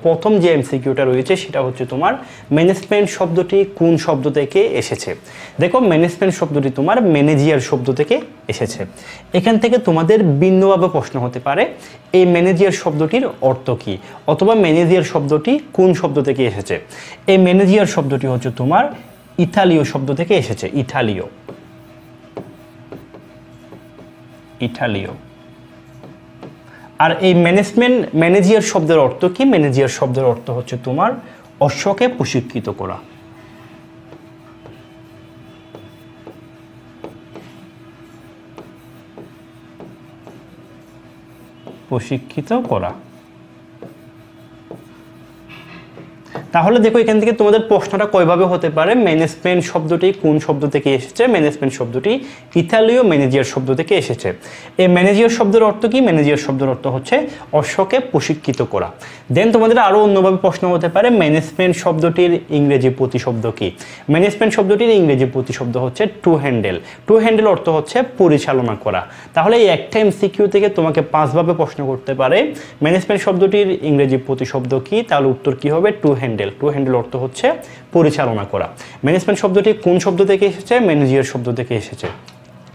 প্রথম যে এমসিকিউটা রয়েছে সেটা হচ্ছে তোমার ম্যানেজমেন্ট শব্দটি কোন শব্দ থেকে এসেছে। দেখো ম্যানেজমেন্ট শব্দটি তোমার ম্যানেজিয়ার শব্দ থেকে এসেছে। এখান থেকে তোমাদের ভিন্নভাবে প্রশ্ন হতে পারে এই ম্যানেজিয়ার শব্দটির অর্থ কী, অথবা ম্যানেজিয়ার শব্দটি কোন শব্দ থেকে এসেছে। এই ম্যানেজিয়ার শব্দটি হচ্ছে তোমার ইতালীয় শব্দ থেকে এসেছে, ইতালীয়। আর এই ম্যানেজিয়ার শব্দের অর্থ কি? ম্যানেজিয়ার শব্দের অর্থ হচ্ছে তোমার অশ্বকে প্রশিক্ষিত করা। তাহলে দেখো এখান থেকে তোমাদের প্রশ্নটা কয়ভাবে হতে পারে, ম্যানেজমেন্ট শব্দটি কোন শব্দ থেকে এসেছে, ম্যানেজমেন্ট শব্দটি ইতালীয় ম্যানেজিয়ার শব্দ থেকে এসেছে। এই ম্যানেজিয়ার শব্দের অর্থ কি? ম্যানেজিয়ার শব্দের অর্থ হচ্ছে অশ্বকে প্রশিক্ষিত করা। দেন তোমাদের আরও অন্যভাবে প্রশ্ন হতে পারে ম্যানেজমেন্ট শব্দটির ইংরেজি প্রতিশব্দ কি। ম্যানেজমেন্ট শব্দটির ইংরেজি প্রতিশব্দ হচ্ছে টু হ্যান্ডেল। টু হ্যান্ডেল অর্থ হচ্ছে পরিচালনা করা। তাহলে এই একটা এমসিকিউ থেকে তোমাকে 5 ভাবে প্রশ্ন করতে পারে ম্যানেজমেন্ট শব্দটির ইংরেজি প্রতিশব্দ কি, তাহলে উত্তর কি হবে? To handle. টু হ্যান্ডেল অর্থ হচ্ছে পরিচালনা করা। ম্যানেজমেন্ট শব্দটি কোন শব্দ থেকে এসেছে? ম্যানেজিয়ার শব্দ থেকে এসেছে।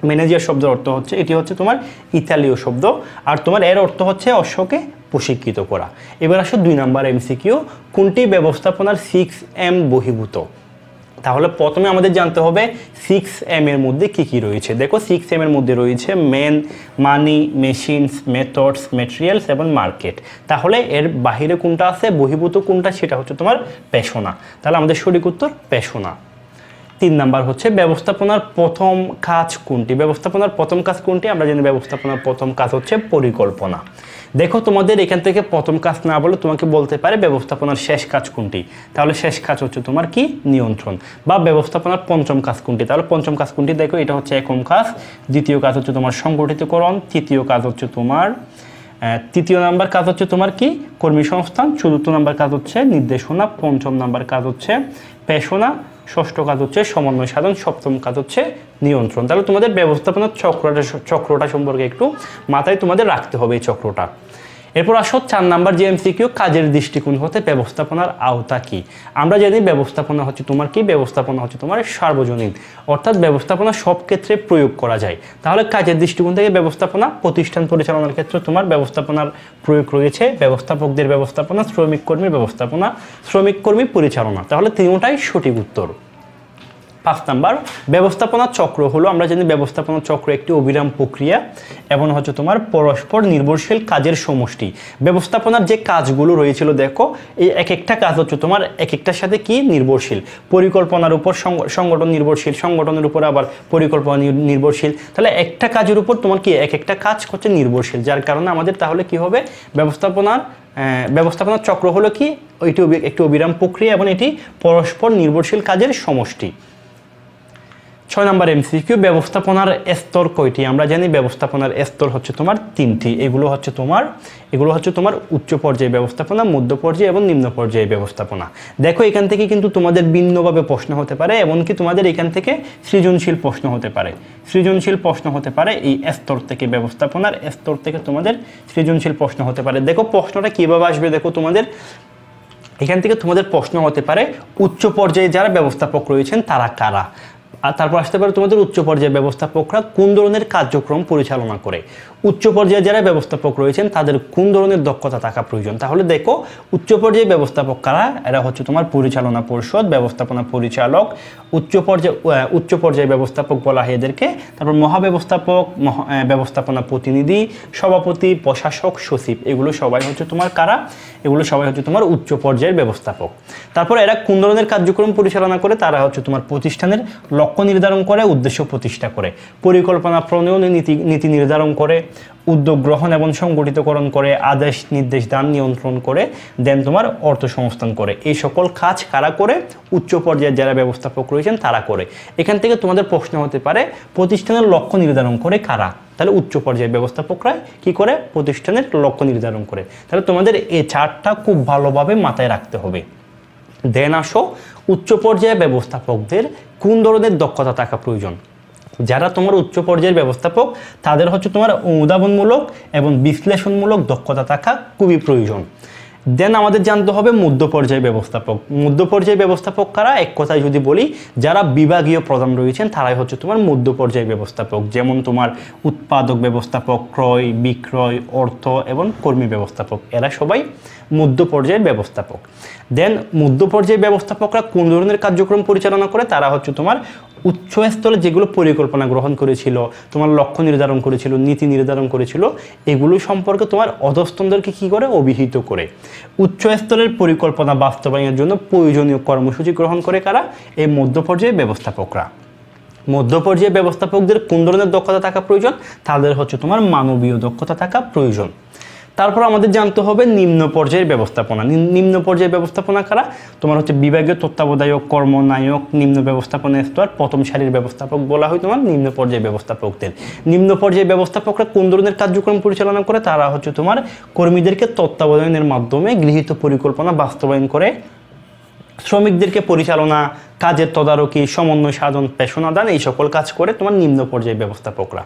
ম্যানেজিয়ার শব্দের অর্থ হচ্ছে এটি হচ্ছে তোমার ইতালীয় শব্দ, আর তোমার এর অর্থ হচ্ছে অশ্বকে প্রশিক্ষিত করা। এবার আসো 2 নম্বর এমসিকিউ, কোনটি ব্যবস্থাপনার 6M বহির্ভূত। তাহলে প্রথমে আমাদের জানতে হবে 6M এর মধ্যে কি কি রয়েছে। দেখো 6M এর মধ্যে রয়েছে ম্যান, মানি, মেশিনস, মেথডস, ম্যাটেরিয়ালস এবং মার্কেট। তাহলে এর বাহিরে কোনটা আছে, বহির্ভূত কোনটা, সেটা হচ্ছে তোমার পেশনা। তাহলে আমাদের সঠিক উত্তর পেশনা। 3 নাম্বার হচ্ছে ব্যবস্থাপনার প্রথম কাজ কোনটি। ব্যবস্থাপনার প্রথম কাজ কোনটি? আমরা জানি ব্যবস্থাপনার প্রথম কাজ হচ্ছে পরিকল্পনা। দেখো তোমাদের এখান থেকে প্রথম কাজ না বলে তোমাকে বলতে পারে ব্যবস্থাপনার শেষ কাজ কোনটি। তাহলে শেষ কাজ হচ্ছে তোমার কি? নিয়ন্ত্রণ। বা ব্যবস্থাপনার পঞ্চম কাজ কোনটি। তাহলে পঞ্চম কাজ কোনটি? দেখো এটা হচ্ছে একম কাজ, দ্বিতীয় কাজ হচ্ছে তোমার সংগঠিতকরণ, তৃতীয় কাজ হচ্ছে তোমার তৃতীয় নাম্বার কাজ হচ্ছে তোমার কি? কর্মীসংস্থান, চতুর্থ নাম্বার কাজ হচ্ছে নির্দেশনা, পঞ্চম নাম্বার কাজ হচ্ছে পেশনা, ষষ্ঠ কাজ হচ্ছে সমন্বয় সাধন, সপ্তম কাজ হচ্ছে নিয়ন্ত্রণ। তাহলে তোমাদের ব্যবস্থাপনার চক্রটা সম্পর্কে একটু মাথায় তোমাদের রাখতে হবে এই চক্রটা। এরপর আসো 4 নাম্বার যে এমসিকিউ, কাজের দৃষ্টিকোণ হতে ব্যবস্থাপনার আওতা কি। আমরা জানি ব্যবস্থাপনা হচ্ছে তোমার কি? ব্যবস্থাপনা হচ্ছে তোমার সার্বজনীন, অর্থাৎ ব্যবস্থাপনা সব ক্ষেত্রে প্রয়োগ করা যায়। তাহলে কাজের দৃষ্টিকোণ থেকে ব্যবস্থাপনা প্রতিষ্ঠান পরিচালনার ক্ষেত্রে তোমার ব্যবস্থাপনার প্রয়োগ রয়েছে, ব্যবস্থাপকদের ব্যবস্থাপনা, শ্রমিক কর্মীর ব্যবস্থাপনা, শ্রমিক কর্মী পরিচালনা। তাহলে তিনটাই সঠিক উত্তর। 5 নাম্বার ব্যবস্থাপনা চক্র হলো, আমরা জানি ব্যবস্থাপনা চক্র একটি অবিরাম প্রক্রিয়া এবং হচ্ছে তোমার পরস্পর নির্ভরশীল কাজের সমষ্টি। ব্যবস্থাপনার যে কাজগুলো রয়েছিল দেখো এই এক একটা কাজ হচ্ছে তোমার এক একটার সাথে কি নির্ভরশীল। পরিকল্পনার উপর সংগঠন নির্ভরশীল, সংগঠনের উপর আবার পরিকল্পনা নির্ভরশীল। তাহলে একটা কাজের উপর তোমার কি এক একটা কাজ হচ্ছে নির্ভরশীল, যার কারণে আমাদের তাহলে কি হবে ব্যবস্থাপনার চক্র হলো কি? এটি একটি অবিরাম প্রক্রিয়া এবং এটি পরস্পর নির্ভরশীল কাজের সমষ্টি। 6 নাম্বার এমসিকিউ, ব্যবস্থাপনার স্তর কয়টি। আমরা জানি ব্যবস্থাপনার স্তর হচ্ছে তোমার 3টি। এগুলো হচ্ছে তোমার উচ্চ পর্যায়ে ব্যবস্থাপনা, মধ্য পর্যায়ে এবং নিম্ন পর্যায়ে ব্যবস্থাপনা। দেখো এখান থেকে কিন্তু তোমাদের ভিন্নভাবে প্রশ্ন হতে পারে, এমনকি তোমাদের এখান থেকে সৃজনশীল প্রশ্ন হতে পারে। এই স্তর থেকে, ব্যবস্থাপনার স্তর থেকে তোমাদের সৃজনশীল প্রশ্ন হতে পারে। দেখো প্রশ্নটা কিভাবে আসবে, দেখো তোমাদের এখান থেকে তোমাদের প্রশ্ন হতে পারে উচ্চ পর্যায়ে যারা ব্যবস্থাপক রয়েছেন তারা কারা। আর তারপর আসতে পারে তোমাদের উচ্চ পর্যায়ের ব্যবস্থাপকরা কোন ধরনের কার্যক্রম পরিচালনা করে। উচ্চ পর্যায়ে যারা ব্যবস্থাপক রয়েছেন তাদের কোন ধরনের দক্ষতা থাকা প্রয়োজন। তাহলে দেখো উচ্চ পর্যায়ে ব্যবস্থাপক কারা, এরা হচ্ছে তোমার পরিচালনা পরিষদ, ব্যবস্থাপনা পরিচালক, উচ্চ পর্যায়ে ব্যবস্থাপক বলা হয় এদেরকে। তারপর মহাব্যবস্থাপক, ব্যবস্থাপনা প্রতিনিধি, সভাপতি, প্রশাসক, সচিব, এগুলো সবাই হচ্ছে তোমার কারা? এগুলো সবাই হচ্ছে তোমার উচ্চ পর্যায়ের ব্যবস্থাপক। তারপর এরা কোন ধরনের কার্যক্রম পরিচালনা করে? তারা হচ্ছে তোমার প্রতিষ্ঠানের লক্ষ্য নির্ধারণ করে, উদ্দেশ্য প্রতিষ্ঠা করে, পরিকল্পনা প্রণয়নে নীতি নির্ধারণ করে, উদ্যোগ গ্রহণ এবং সংগঠিতকরণ করে, আদেশ নির্দেশ দান নিয়ন্ত্রণ করে, দেন তোমার অর্থ সংস্থান করে। এই সকল কাজ কারা করে? উচ্চ পর্যায়ের যারা ব্যবস্থাপক রয়েছেন তারা করে। এখান থেকে তোমাদের প্রশ্ন হতে পারে প্রতিষ্ঠানের লক্ষ্য নির্ধারণ করে কারা। তাহলে উচ্চ পর্যায়ের ব্যবস্থাপকরা কি করে? প্রতিষ্ঠানের লক্ষ্য নির্ধারণ করে। তাহলে তোমাদের এই চার্টটা খুব ভালোভাবে মাথায় রাখতে হবে। দেন আসো উচ্চ পর্যায়ের ব্যবস্থাপকদের কোন ধরনের দক্ষতা থাকা প্রয়োজন। যারা তোমার উচ্চ পর্যায়ের ব্যবস্থাপক তাদের হচ্ছে তোমার অনুধাবনমূলক এবং বিশ্লেষণমূলক দক্ষতা থাকা খুবই প্রয়োজন। দেন আমাদের জানতে হবে মধ্য পর্যায় ব্যবস্থাপক। মধ্য পর্যায় ব্যবস্থাপক কারা? এক কথায় যদি বলি, যারা বিভাগীয় প্রধান রয়েছেন তারাই হচ্ছে তোমার মধ্য পর্যায় ব্যবস্থাপক। যেমন তোমার উৎপাদক ব্যবস্থাপক, ক্রয় বিক্রয়, অর্থ এবং কর্মী ব্যবস্থাপক, এরা সবাই মধ্য পর্যায়ের ব্যবস্থাপক। দেন মধ্য পর্যায়ের ব্যবস্থাপকরা কোন ধরনের কার্যক্রম পরিচালনা করে? তারা হচ্ছে তোমার উচ্চ স্তরে যেগুলো পরিকল্পনা গ্রহণ করেছিল, তোমার লক্ষ্য নির্ধারণ করেছিল, নীতি নির্ধারণ করেছিল, এগুলো সম্পর্কে তোমার অধস্তনদেরকে কী করে? অভিহিত করে। উচ্চ স্তরের পরিকল্পনা বাস্তবায়নের জন্য প্রয়োজনীয় কর্মসূচি গ্রহণ করে কারা? এই মধ্য পর্যায়ের ব্যবস্থাপকরা। মধ্য পর্যায়ের ব্যবস্থাপকদের কোন ধরনের দক্ষতা থাকা প্রয়োজন? তাদের হচ্ছে তোমার মানবীয় দক্ষতা থাকা প্রয়োজন। তারপর আমাদের জানতে হবে নিম্ন পর্যায়ের ব্যবস্থাপনা। নিম্ন পর্যায়ের ব্যবস্থাপনা কারা? তোমার হচ্ছে বিভাগীয় তত্ত্বাবধায়ক, কর্মনায়ক, নিম্ন ব্যবস্থাপনা স্তর, প্রথম সারির ব্যবস্থাপক বলা হয় তোমার নিম্ন পর্যায়ের ব্যবস্থাপকদের। নিম্ন পর্যায়ের ব্যবস্থাপকরা কোন ধরনের কার্যক্রম পরিচালনা করে? তারা হচ্ছে তোমার কর্মীদেরকে তত্ত্বাবধানের মাধ্যমে গৃহীত পরিকল্পনা বাস্তবায়ন করে, শ্রমিকদেরকে পরিচালনা, কাজের তদারকি, সমন্বয় সাধন, পেশনাদান, এই সকল কাজ করে তোমার নিম্ন পর্যায়ের ব্যবস্থাপকরা।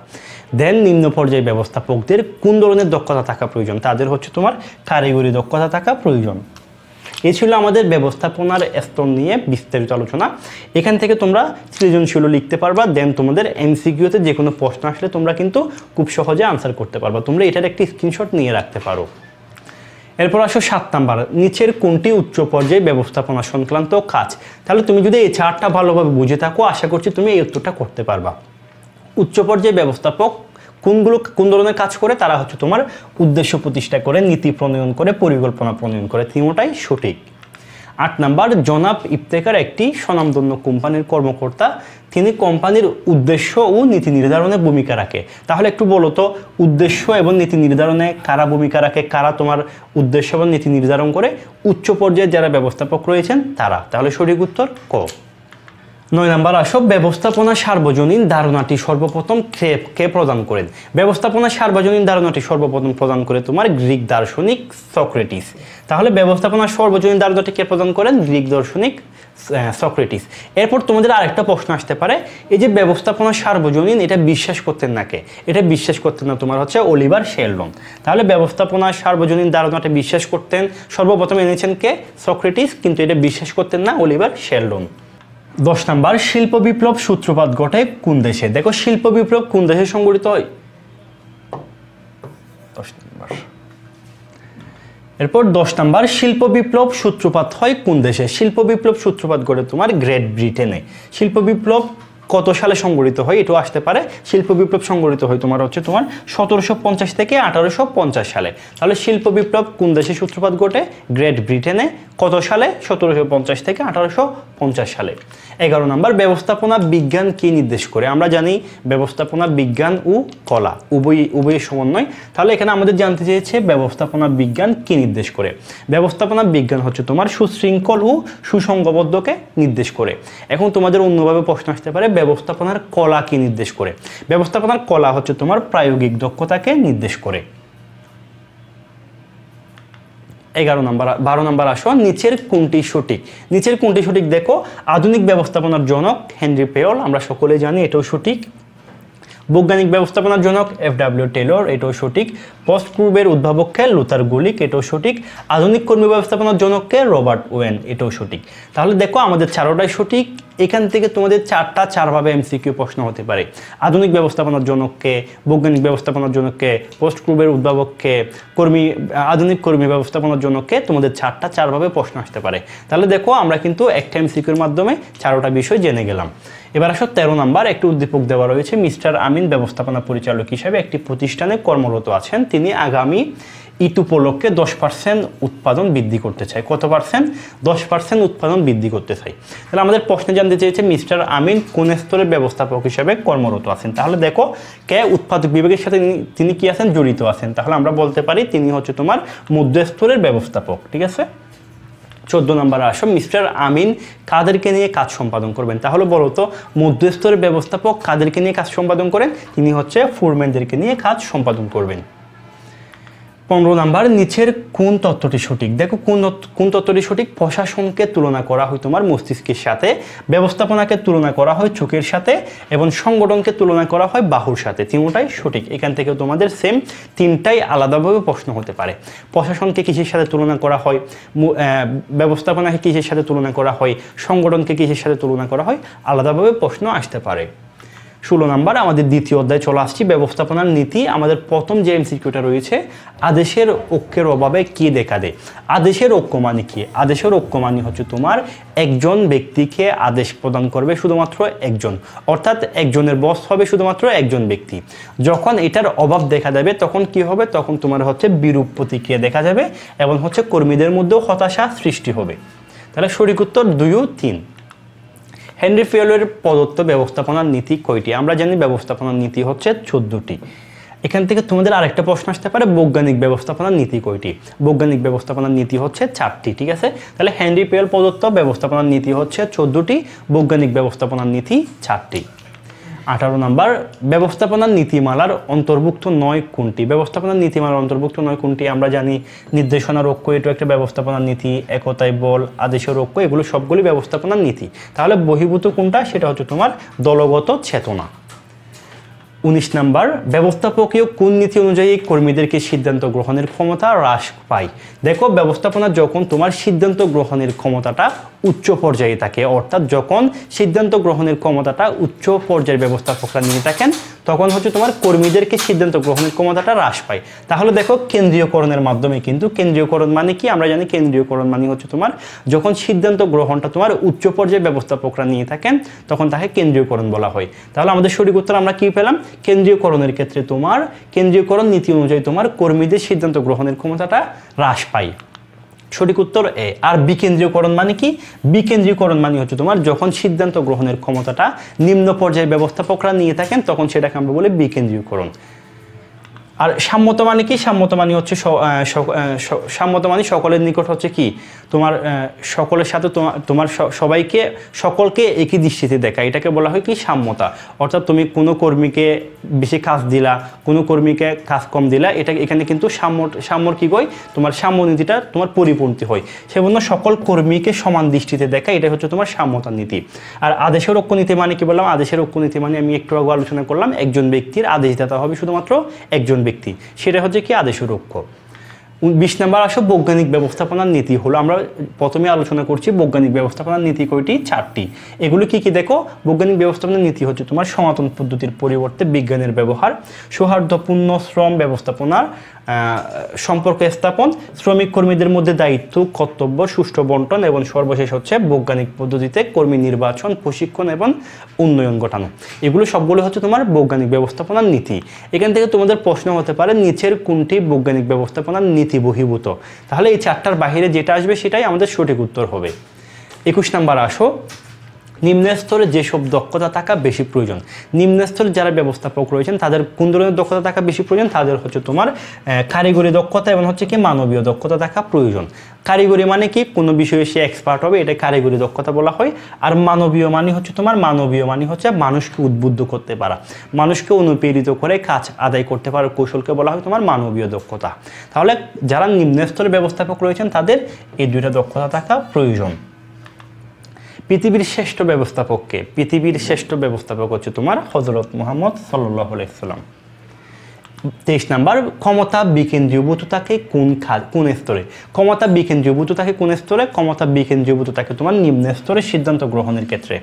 দেন নিম্ন পর্যায়ের ব্যবস্থাপকদের কোন ধরনের দক্ষতা থাকা প্রয়োজন? তাদের হচ্ছে তোমার কারিগরি দক্ষতা থাকা প্রয়োজন। এই ছিল আমাদের ব্যবস্থাপনার স্তর নিয়ে বিস্তারিত আলোচনা। এখান থেকে তোমরা সৃজনশীল লিখতে পারবা। দেন তোমাদের এমসিকিউতে যে কোনো প্রশ্ন আসলে তোমরা কিন্তু খুব সহজে আনসার করতে পারবা। তোমরা এটার একটি স্ক্রিনশট নিয়ে রাখতে পারো। এরপর আসো 7 নাম্বার, নিচের কোনটি উচ্চ পর্যায়ে ব্যবস্থাপনা সংক্রান্ত কাজ? তাহলে তুমি যদি এই চারটা ভালোভাবে বুঝে থাকো, আশা করছি তুমি এই উত্তরটা করতে পারবা। উচ্চ পর্যায়ে ব্যবস্থাপক কোন ধরনের কাজ করে? তারা হচ্ছে তোমার উদ্দেশ্য প্রতিষ্ঠা করে, নীতি প্রণয়ন করে, পরিকল্পনা প্রণয়ন করে। তিনটাই সঠিক। 8 নাম্বার, জনাব ইফতেখার একটি স্বনামধন্য কোম্পানির কর্মকর্তা। তিনি কোম্পানির উদ্দেশ্য ও নীতি নির্ধারণে ভূমিকা রাখে। তাহলে একটু বলো তো, উদ্দেশ্য এবং নীতি নির্ধারণে কারা ভূমিকা রাখে? কারা তোমার উদ্দেশ্য এবং নীতি নির্ধারণ করে? উচ্চ পর্যায়ে যারা ব্যবস্থাপক রয়েছেন তারা। তাহলে সঠিক উত্তর ক। 9 নাম্বার আসো, ব্যবস্থাপনা সার্বজনীন ধারণাটি সর্বপ্রথম কে প্রদান করেন? ব্যবস্থাপনা সার্বজনীন ধারণাটি সর্বপ্রথম প্রদান করে তোমার গ্রিক দার্শনিক সক্রেটিস। তাহলে ব্যবস্থাপনা সার্বজনীন ধারণাটি কে প্রদান করেন? গ্রিক দার্শনিক সক্রেটিস। এরপর তোমাদের আরেকটা প্রশ্ন আসতে পারে, এই যে ব্যবস্থাপনা সার্বজনীন, এটা বিশ্বাস করতেন না কে? এটা বিশ্বাস করতেন না তোমার হচ্ছে অলিভার শেলডন। তাহলে ব্যবস্থাপনা সার্বজনীন ধারণাটা বিশ্বাস করতেন, সর্বপ্রথম এনেছেন কে? সক্রেটিস, কিন্তু এটা বিশ্বাস করতেন না অলিভার শেলডন। 10 নাম্বার, শিল্প বিপ্লব সূত্রপাত ঘটে কোন দেশে? দেখো শিল্প বিপ্লব কোন দেশে সংঘটিত হয়? 10 নাম্বার। এরপর 10 নাম্বার, শিল্প বিপ্লব সূত্রপাত হয় কোন দেশে? শিল্প বিপ্লব সূত্রপাত ঘটে তোমার গ্রেট ব্রিটেনে। শিল্প বিপ্লব কত সালে সংঘটিত হয়? এটাও আসতে পারে। শিল্প বিপ্লব সংঘটিত হয় তোমার হচ্ছে তোমার 1750 থেকে 1850 সালে। তাহলে শিল্প বিপ্লব কোন দেশে সূত্রপাত ঘটে? গ্রেট ব্রিটেনে। কত সালে? 1750 থেকে 1850 সালে। 11 নাম্বার, ব্যবস্থাপনা বিজ্ঞান কি নির্দেশ করে? আমরা জানি ব্যবস্থাপনা বিজ্ঞান ও কলা উভয়ের সমন্বয়। তাহলে এখানে আমাদের জানতে চেয়েছে ব্যবস্থাপনা বিজ্ঞান কি নির্দেশ করে। ব্যবস্থাপনা বিজ্ঞান হচ্ছে তোমার সুশৃঙ্খল ও সুসংঘবদ্ধকে নির্দেশ করে। এখন তোমাদের অন্যভাবে প্রশ্ন আসতে পারে, ব্যবস্থাপনার কলা কি নির্দেশ করে? ব্যবস্থাপনার কলা হচ্ছে তোমার প্রায়োগিক দক্ষতাকে নির্দেশ করে। 11 নাম্বার। 12 নাম্বার আসো, নিচের কোনটি সঠিক? নিচের কোনটি সঠিক দেখো, আধুনিক ব্যবস্থাপনার জনক হেনরি পেয়ল, আমরা সকলে জানি, এটাও সঠিক। বৈজ্ঞানিক ব্যবস্থাপনার জনক FW টেলর, এটাও সঠিক। পোস্ট পূর্বের উদ্ভাবককে লুথার গুলিক, এটাও সঠিক। আধুনিক কর্মী ব্যবস্থাপনার জনককে রবার্ট ওয়েন, এটাও সঠিক। তাহলে দেখো আমাদের চারোটাই সঠিক। এখান থেকে তোমাদের চারভাবে এমসিকিউ প্রশ্ন হতে পারে। আধুনিক ব্যবস্থাপনার জনককে, বৈজ্ঞানিক ব্যবস্থাপনার জনককে, পোস্ট পূর্বের উদ্ভাবককে, আধুনিক কর্মী ব্যবস্থাপনার জনককে, তোমাদের চারভাবে প্রশ্ন আসতে পারে। তাহলে দেখো আমরা কিন্তু একটা এমসিকিউর মাধ্যমে চারোটা বিষয় জেনে গেলাম। এবার আসো 13 নাম্বার, একটি উদ্দীপক দেওয়া রয়েছে। মিস্টার আমিন ব্যবস্থাপনা পরিচালক হিসাবে একটি প্রতিষ্ঠানে কর্মরত আছেন। তিনি আগামী ঈদ উপলক্ষে 10% উৎপাদন বৃদ্ধি করতে চায়। কত পার্সেন্ট? 10% উৎপাদন বৃদ্ধি করতে চাই। তাহলে আমাদের প্রশ্নে জানতে চেয়েছে মিস্টার আমিন কোন স্তরের ব্যবস্থাপক হিসাবে কর্মরত আছেন। তাহলে দেখো কে উৎপাদক বিভাগের সাথে তিনি কি আছেন? জড়িত আছেন। তাহলে আমরা বলতে পারি তিনি হচ্ছে তোমার মধ্যস্তরের ব্যবস্থাপক। ঠিক আছে। 14 নাম্বার আসো, মিস্টার আমিন কাদেরকে নিয়ে কাজ সম্পাদন করবেন? তাহলে বলো তো, মধ্যস্তরের ব্যবস্থাপক কাদেরকে নিয়ে কাজ সম্পাদন করেন? তিনি হচ্ছে ফোরম্যানদেরকে নিয়ে কাজ সম্পাদন করবেন। 15 নাম্বার, নিচের কোন তত্ত্বটি সঠিক? দেখো কোন তত্ত্বটি সঠিক। প্রশাসনকে তুলনা করা হয় তোমার মস্তিষ্কের সাথে, ব্যবস্থাপনাকে তুলনা করা হয় চোখের সাথে, এবং সংগঠনকে তুলনা করা হয় বাহুর সাথে। তিনটাই সঠিক। এখান থেকে তোমাদের সেম তিনটাই আলাদাভাবে প্রশ্ন হতে পারে। প্রশাসনকে কিসের সাথে তুলনা করা হয়, ব্যবস্থাপনাকে কিসের সাথে তুলনা করা হয়, সংগঠনকে কিসের সাথে তুলনা করা হয়, আলাদাভাবে প্রশ্ন আসতে পারে। 16 নাম্বার, আমাদের দ্বিতীয় অধ্যায়ে চলে আসছি, ব্যবস্থাপনার নীতি। আমাদের প্রথম যে এমসিকিউটা রয়েছে, আদেশের ঐক্যের অভাবে কি দেখা দেয়? আদেশের ঐক্য মানে কি? আদেশের ঐক্য মানে হচ্ছে তোমার একজন ব্যক্তিকে আদেশ প্রদান করবে শুধুমাত্র একজন, অর্থাৎ একজনের বস হবে শুধুমাত্র একজন ব্যক্তি। যখন এটার অভাব দেখা যাবে তখন কি হবে? তখন তোমার হচ্ছে বিরূপ প্রতিক্রিয়া দেখা যাবে এবং হচ্ছে কর্মীদের মধ্যেও হতাশা সৃষ্টি হবে। তাহলে সঠিক উত্তর 2 ও 3। হেনরি ফিওলের প্রদত্ত ব্যবস্থাপনার নীতি কয়টি? আমরা জানি ব্যবস্থাপনার নীতি হচ্ছে 14টি। এখান থেকে তোমাদের আরেকটা প্রশ্ন আসতে পারে, বৈজ্ঞানিক ব্যবস্থাপনার নীতি কয়টি? বৈজ্ঞানিক ব্যবস্থাপনার নীতি হচ্ছে 4টি। ঠিক আছে, তাহলে হেনরি ফিওল প্রদত্ত ব্যবস্থাপনার নীতি হচ্ছে 14টি, বৈজ্ঞানিক ব্যবস্থাপনার নীতি 4টি। 18 নাম্বার, ব্যবস্থাপনার নীতিমালার অন্তর্ভুক্ত নয় কোনটি? ব্যবস্থাপনার নীতিমালার অন্তর্ভুক্ত নয় কোনটি? আমরা জানি নির্দেশনার ঐক্য, এটা একটা ব্যবস্থাপনার নীতি, একতায় বল, আদেশের ঐক্য, এগুলো সবগুলি ব্যবস্থাপনার নীতি। তাহলে বহির্ভূত কোনটা? সেটা হচ্ছে তোমার দলগত চেতনা। 19 নাম্বার, ব্যবস্থাপকীয় কোন নীতি অনুযায়ী কর্মীদেরকে সিদ্ধান্ত গ্রহণের ক্ষমতা হ্রাস পায়? দেখো, ব্যবস্থাপনা যখন তোমার সিদ্ধান্ত গ্রহণের ক্ষমতাটা উচ্চ পর্যায়ে থাকে, অর্থাৎ যখন সিদ্ধান্ত গ্রহণের ক্ষমতাটা উচ্চ পর্যায়ের ব্যবস্থাপকরা নিয়ে থাকেন, তখন হচ্ছে তোমার কর্মীদেরকে সিদ্ধান্ত গ্রহণের ক্ষমতাটা হ্রাস পায়। তাহলে দেখো, কেন্দ্রীয়করণের মাধ্যমে কিন্তু, কেন্দ্রীয়করণ মানে কি? আমরা জানি কেন্দ্রীয়করণ মানে হচ্ছে তোমার যখন সিদ্ধান্ত গ্রহণটা তোমার উচ্চ পর্যায়ের ব্যবস্থাপকরা নিয়ে থাকেন, তখন তাকে কেন্দ্রীয়করণ বলা হয়। তাহলে আমাদের সঠিক উত্তর আমরা কি পেলাম? কেন্দ্রীয়করণের ক্ষেত্রে তোমার কেন্দ্রীয়করণ নীতি অনুযায়ী তোমার কর্মীদের সিদ্ধান্ত গ্রহণের ক্ষমতাটা হ্রাস পায়। সঠিক উত্তর এ। আর বিকেন্দ্রীয়করণ মানে কি? বিকেন্দ্রীয়করণ মানে হচ্ছে তোমার যখন সিদ্ধান্ত গ্রহণের ক্ষমতাটা নিম্ন পর্যায়ের ব্যবস্থাপকরা নিয়ে থাকেন, তখন সেটাকে আমরা বলি বিকেন্দ্রীয়করণ। আর সাম্যতা মানে কি? সাম্যতা মানে হচ্ছে সাম্যতা মানে সকলের নিকট হচ্ছে কি তোমার সকলের সাথে তোমার সকলকে একই দৃষ্টিতে দেখা, এটাকে বলা হয় কি সাম্যতা। অর্থাৎ তুমি কোনো কর্মীকে বেশি কাজ দিলা, কোনো কর্মীকে কাজ কম দিলা, এটা এখানে কিন্তু সাম্যর কি কই তোমার সাম্যনীতিটা তোমার পরিপন্থী হয়। সেজন্য সকল কর্মীকে সমান দৃষ্টিতে দেখা, এটা হচ্ছে তোমার সাম্যতার নীতি। আর আদেশের ঐক্য নীতি মানে কি বললাম? আদেশের ঐক্য নীতি মানে আমি একটু আগে আলোচনা করলাম, একজন ব্যক্তির আদেশদাতা হবে শুধুমাত্র একজন ব্যক্তি, সেটা হচ্ছে কি আদেশের ঐক্য। 20 নাম্বার আসো, বৈজ্ঞানিক ব্যবস্থাপনার নীতি হলো, আমরা প্রথমে আলোচনা করছি বৈজ্ঞানিক ব্যবস্থাপনার নীতি কয়টি? 4টি। এগুলো কি কি দেখো? বৈজ্ঞানিক ব্যবস্থাপনার নীতি হচ্ছে তোমার সনাতন পদ্ধতির পরিবর্তে বিজ্ঞানের ব্যবহার, সৌহার্দ্যপূর্ণ শ্রম ব্যবস্থাপনার সম্পর্ক স্থাপন, শ্রমিক কর্মীদের মধ্যে দায়িত্ব কর্তব্য সুষ্ঠু বন্টন, এবং সর্বশেষ হচ্ছে বৈজ্ঞানিক পদ্ধতিতে কর্মী নির্বাচন, প্রশিক্ষণ এবং উন্নয়ন ঘটানো। এগুলো সবগুলো হচ্ছে তোমার বৈজ্ঞানিক ব্যবস্থাপনার নীতি। এখান থেকে তোমাদের প্রশ্ন হতে পারে, নিচের কোনটি বৈজ্ঞানিক ব্যবস্থাপনার নীতি বহির্ভূত? তাহলে এই 4টার বাইরে যেটা আসবে সেটাই আমাদের সঠিক উত্তর হবে। 21 নাম্বার আসো, নিম্ন স্তরে যেসব দক্ষতা থাকা বেশি প্রয়োজন। নিম্ন স্তরে যারা ব্যবস্থাপক রয়েছেন তাদের কোন ধরনের দক্ষতা থাকা বেশি প্রয়োজন? তাদের হচ্ছে তোমার কারিগরি দক্ষতা এবং হচ্ছে কি মানবীয় দক্ষতা থাকা প্রয়োজন। কারিগরি মানে কি? কোনো বিষয়ে সে এক্সপার্ট হবে, এটা কারিগরি দক্ষতা বলা হয়। আর মানবীয় মানে হচ্ছে তোমার মানুষকে উদ্বুদ্ধ করতে পারা, মানুষকে অনুপ্রেরিত করে কাজ আদায় করতে পারার কৌশলকে বলা হয় তোমার মানবীয় দক্ষতা। তাহলে যারা নিম্ন স্তরে ব্যবস্থাপক রয়েছেন তাদের এই 2টা দক্ষতা থাকা প্রয়োজন। পৃথিবীর শ্রেষ্ঠ ব্যবস্থাপককে? পৃথিবীর শ্রেষ্ঠ ব্যবস্থাপক হচ্ছে তোমার হযরত মুহাম্মদ সাল্লাল্লাহু আলাইহি ওয়াসাল্লাম। 23 নাম্বার, ক্ষমতা বিকেন্দ্রীভূত থাকে কোন স্তরে? ক্ষমতা বিকেন্দ্রীভূত থাকে কোন স্তরে? ক্ষমতা বিকেন্দ্রীভূত থাকে তোমার নিম্ন স্তরে সিদ্ধান্ত গ্রহণের ক্ষেত্রে।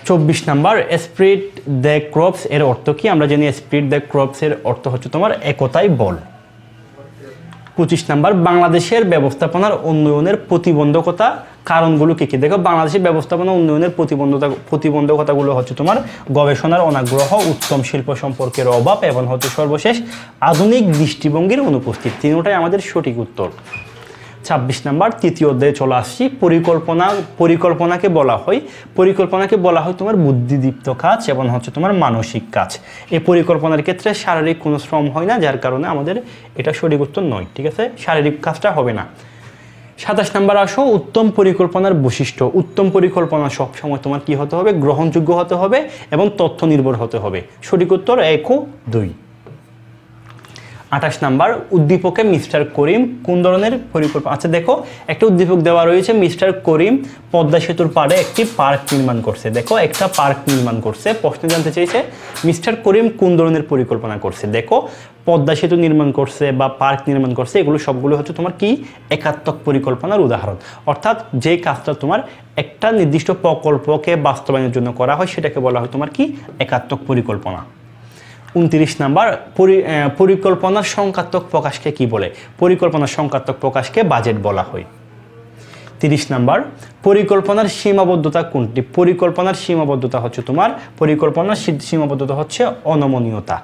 24 নাম্বার, স্পিরিট দ্য ক্রপস এর অর্থ কি? আমরা জানি স্পিরিট দ্য ক্রপস এর অর্থ হচ্ছে তোমার একতাই বল। 25 নাম্বার, বাংলাদেশের ব্যবস্থাপনার উন্নয়নের প্রতিবন্ধকতা কারণগুলো কি কি? দেখো, বাংলাদেশের ব্যবস্থাপনা উন্নয়নের প্রতিবন্ধকতাগুলো হচ্ছে তোমার গবেষণার অনাগ্রহ, উত্তম শিল্প সম্পর্কের অভাব এবং হচ্ছে সর্বশেষ আধুনিক দৃষ্টিভঙ্গির অনুপস্থিতি। তিনটাই আমাদের সঠিক উত্তর। 26 নাম্বার, তৃতীয় অধ্যায়ে চলে আসছি। পরিকল্পনাকে বলা হয় তোমার বুদ্ধিদীপ্ত কাজ এবং হচ্ছে তোমার মানসিক কাজ। এই পরিকল্পনার ক্ষেত্রে শারীরিক কোনো শ্রম হয় না, যার কারণে আমাদের এটা সঠিক উত্তর নয়। ঠিক আছে, শারীরিক কাজটা হবে না। 27 নাম্বার আসো, উত্তম পরিকল্পনার বৈশিষ্ট্য। উত্তম পরিকল্পনা সবসময় তোমার কি হতে হবে? গ্রহণযোগ্য হতে হবে এবং তথ্য নির্ভর হতে হবে। সঠিক উত্তর 1 ও 2। 28 নাম্বার, উদ্দীপকে মিস্টার করিম কোন ধরনের পরিকল্পনা, আচ্ছা দেখো একটা উদ্দীপক দেওয়া রয়েছে, মিস্টার করিম পদ্মা সেতুর পাড়ে একটি পার্ক নির্মাণ করছে। দেখো একটা পার্ক নির্মাণ করছে, প্রশ্ন জানতে চাইছে মিস্টার করিম কোন ধরনের পরিকল্পনা করছে। দেখো পদ্মা সেতু নির্মাণ করছে বা পার্ক নির্মাণ করছে, এগুলো সবগুলো হচ্ছে তোমার কি একাত্মক পরিকল্পনার উদাহরণ। অর্থাৎ যে কাজটা তোমার একটা নির্দিষ্ট প্রকল্পকে বাস্তবায়নের জন্য করা হয় সেটাকে বলা হয় তোমার কি একাত্মক পরিকল্পনা। 29 নাম্বার, পরিকল্পনার সংখ্যাত্মক প্রকাশকে কি বলে? পরিকল্পনার সংখ্যাত্মক প্রকাশকে বাজেট বলা হয়। 30 নাম্বার, পরিকল্পনার সীমাবদ্ধতা কোনটি? পরিকল্পনার সীমাবদ্ধতা হচ্ছে তোমার পরিকল্পনার সীমাবদ্ধতা হচ্ছে অনমনীয়তা।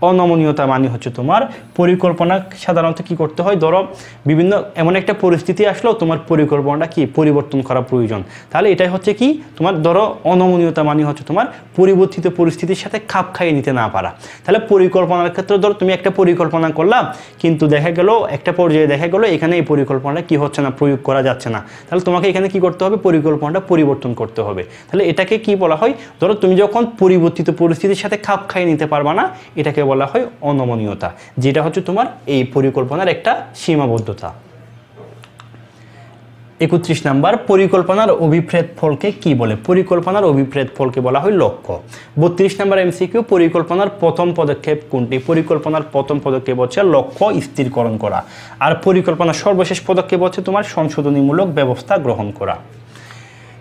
অনমনীয়তা মানে হচ্ছে তোমার পরিকল্পনা সাধারণত কি করতে হয়, ধরো বিভিন্ন এমন একটা পরিস্থিতি আসলো তোমার পরিকল্পনাটা কি পরিবর্তন করা প্রয়োজন, তাহলে এটাই হচ্ছে কি তোমার ধরো অনমনীয়তা মানে হচ্ছে তোমার পরিবর্তিত পরিস্থিতির সাথে খাপ খাইয়ে নিতে না পারা। তাহলে পরিকল্পনার ক্ষেত্রে ধরো তুমি একটা পরিকল্পনা করলাম, কিন্তু দেখা গেল একটা পর্যায়ে দেখা গেল এখানে এই পরিকল্পনাটা কি হচ্ছে না, প্রয়োগ করা যাচ্ছে না, তাহলে তোমাকে এখানে কি করতে হবে, পরিকল্পনাটা পরিবর্তন করতে হবে। তাহলে এটাকে কি বলা হয়, ধরো তুমি যখন পরিবর্তিত পরিস্থিতির সাথে খাপ খাইয়ে নিতে পারবা না, এটাকে বলা হয় অনমনীয়তা, যেটা হচ্ছে তোমার এই পরিকল্পনার একটা সীমাবদ্ধতা। 31 নাম্বার, পরিকল্পনার অভিপ্রেত ফলকে কি বলে? পরিকল্পনার অভিপ্রেত ফলকে বলা হয় লক্ষ্য। 32 নাম্বার এমসিকিউ, পরিকল্পনার প্রথম পদক্ষেপ কোনটি? পরিকল্পনার প্রথম পদক্ষেপ হচ্ছে লক্ষ্য স্থিরকরণ করা, আর পরিকল্পনার সর্বশেষ পদক্ষেপ হচ্ছে তোমার সংশোধনীমূলক ব্যবস্থা গ্রহণ করা।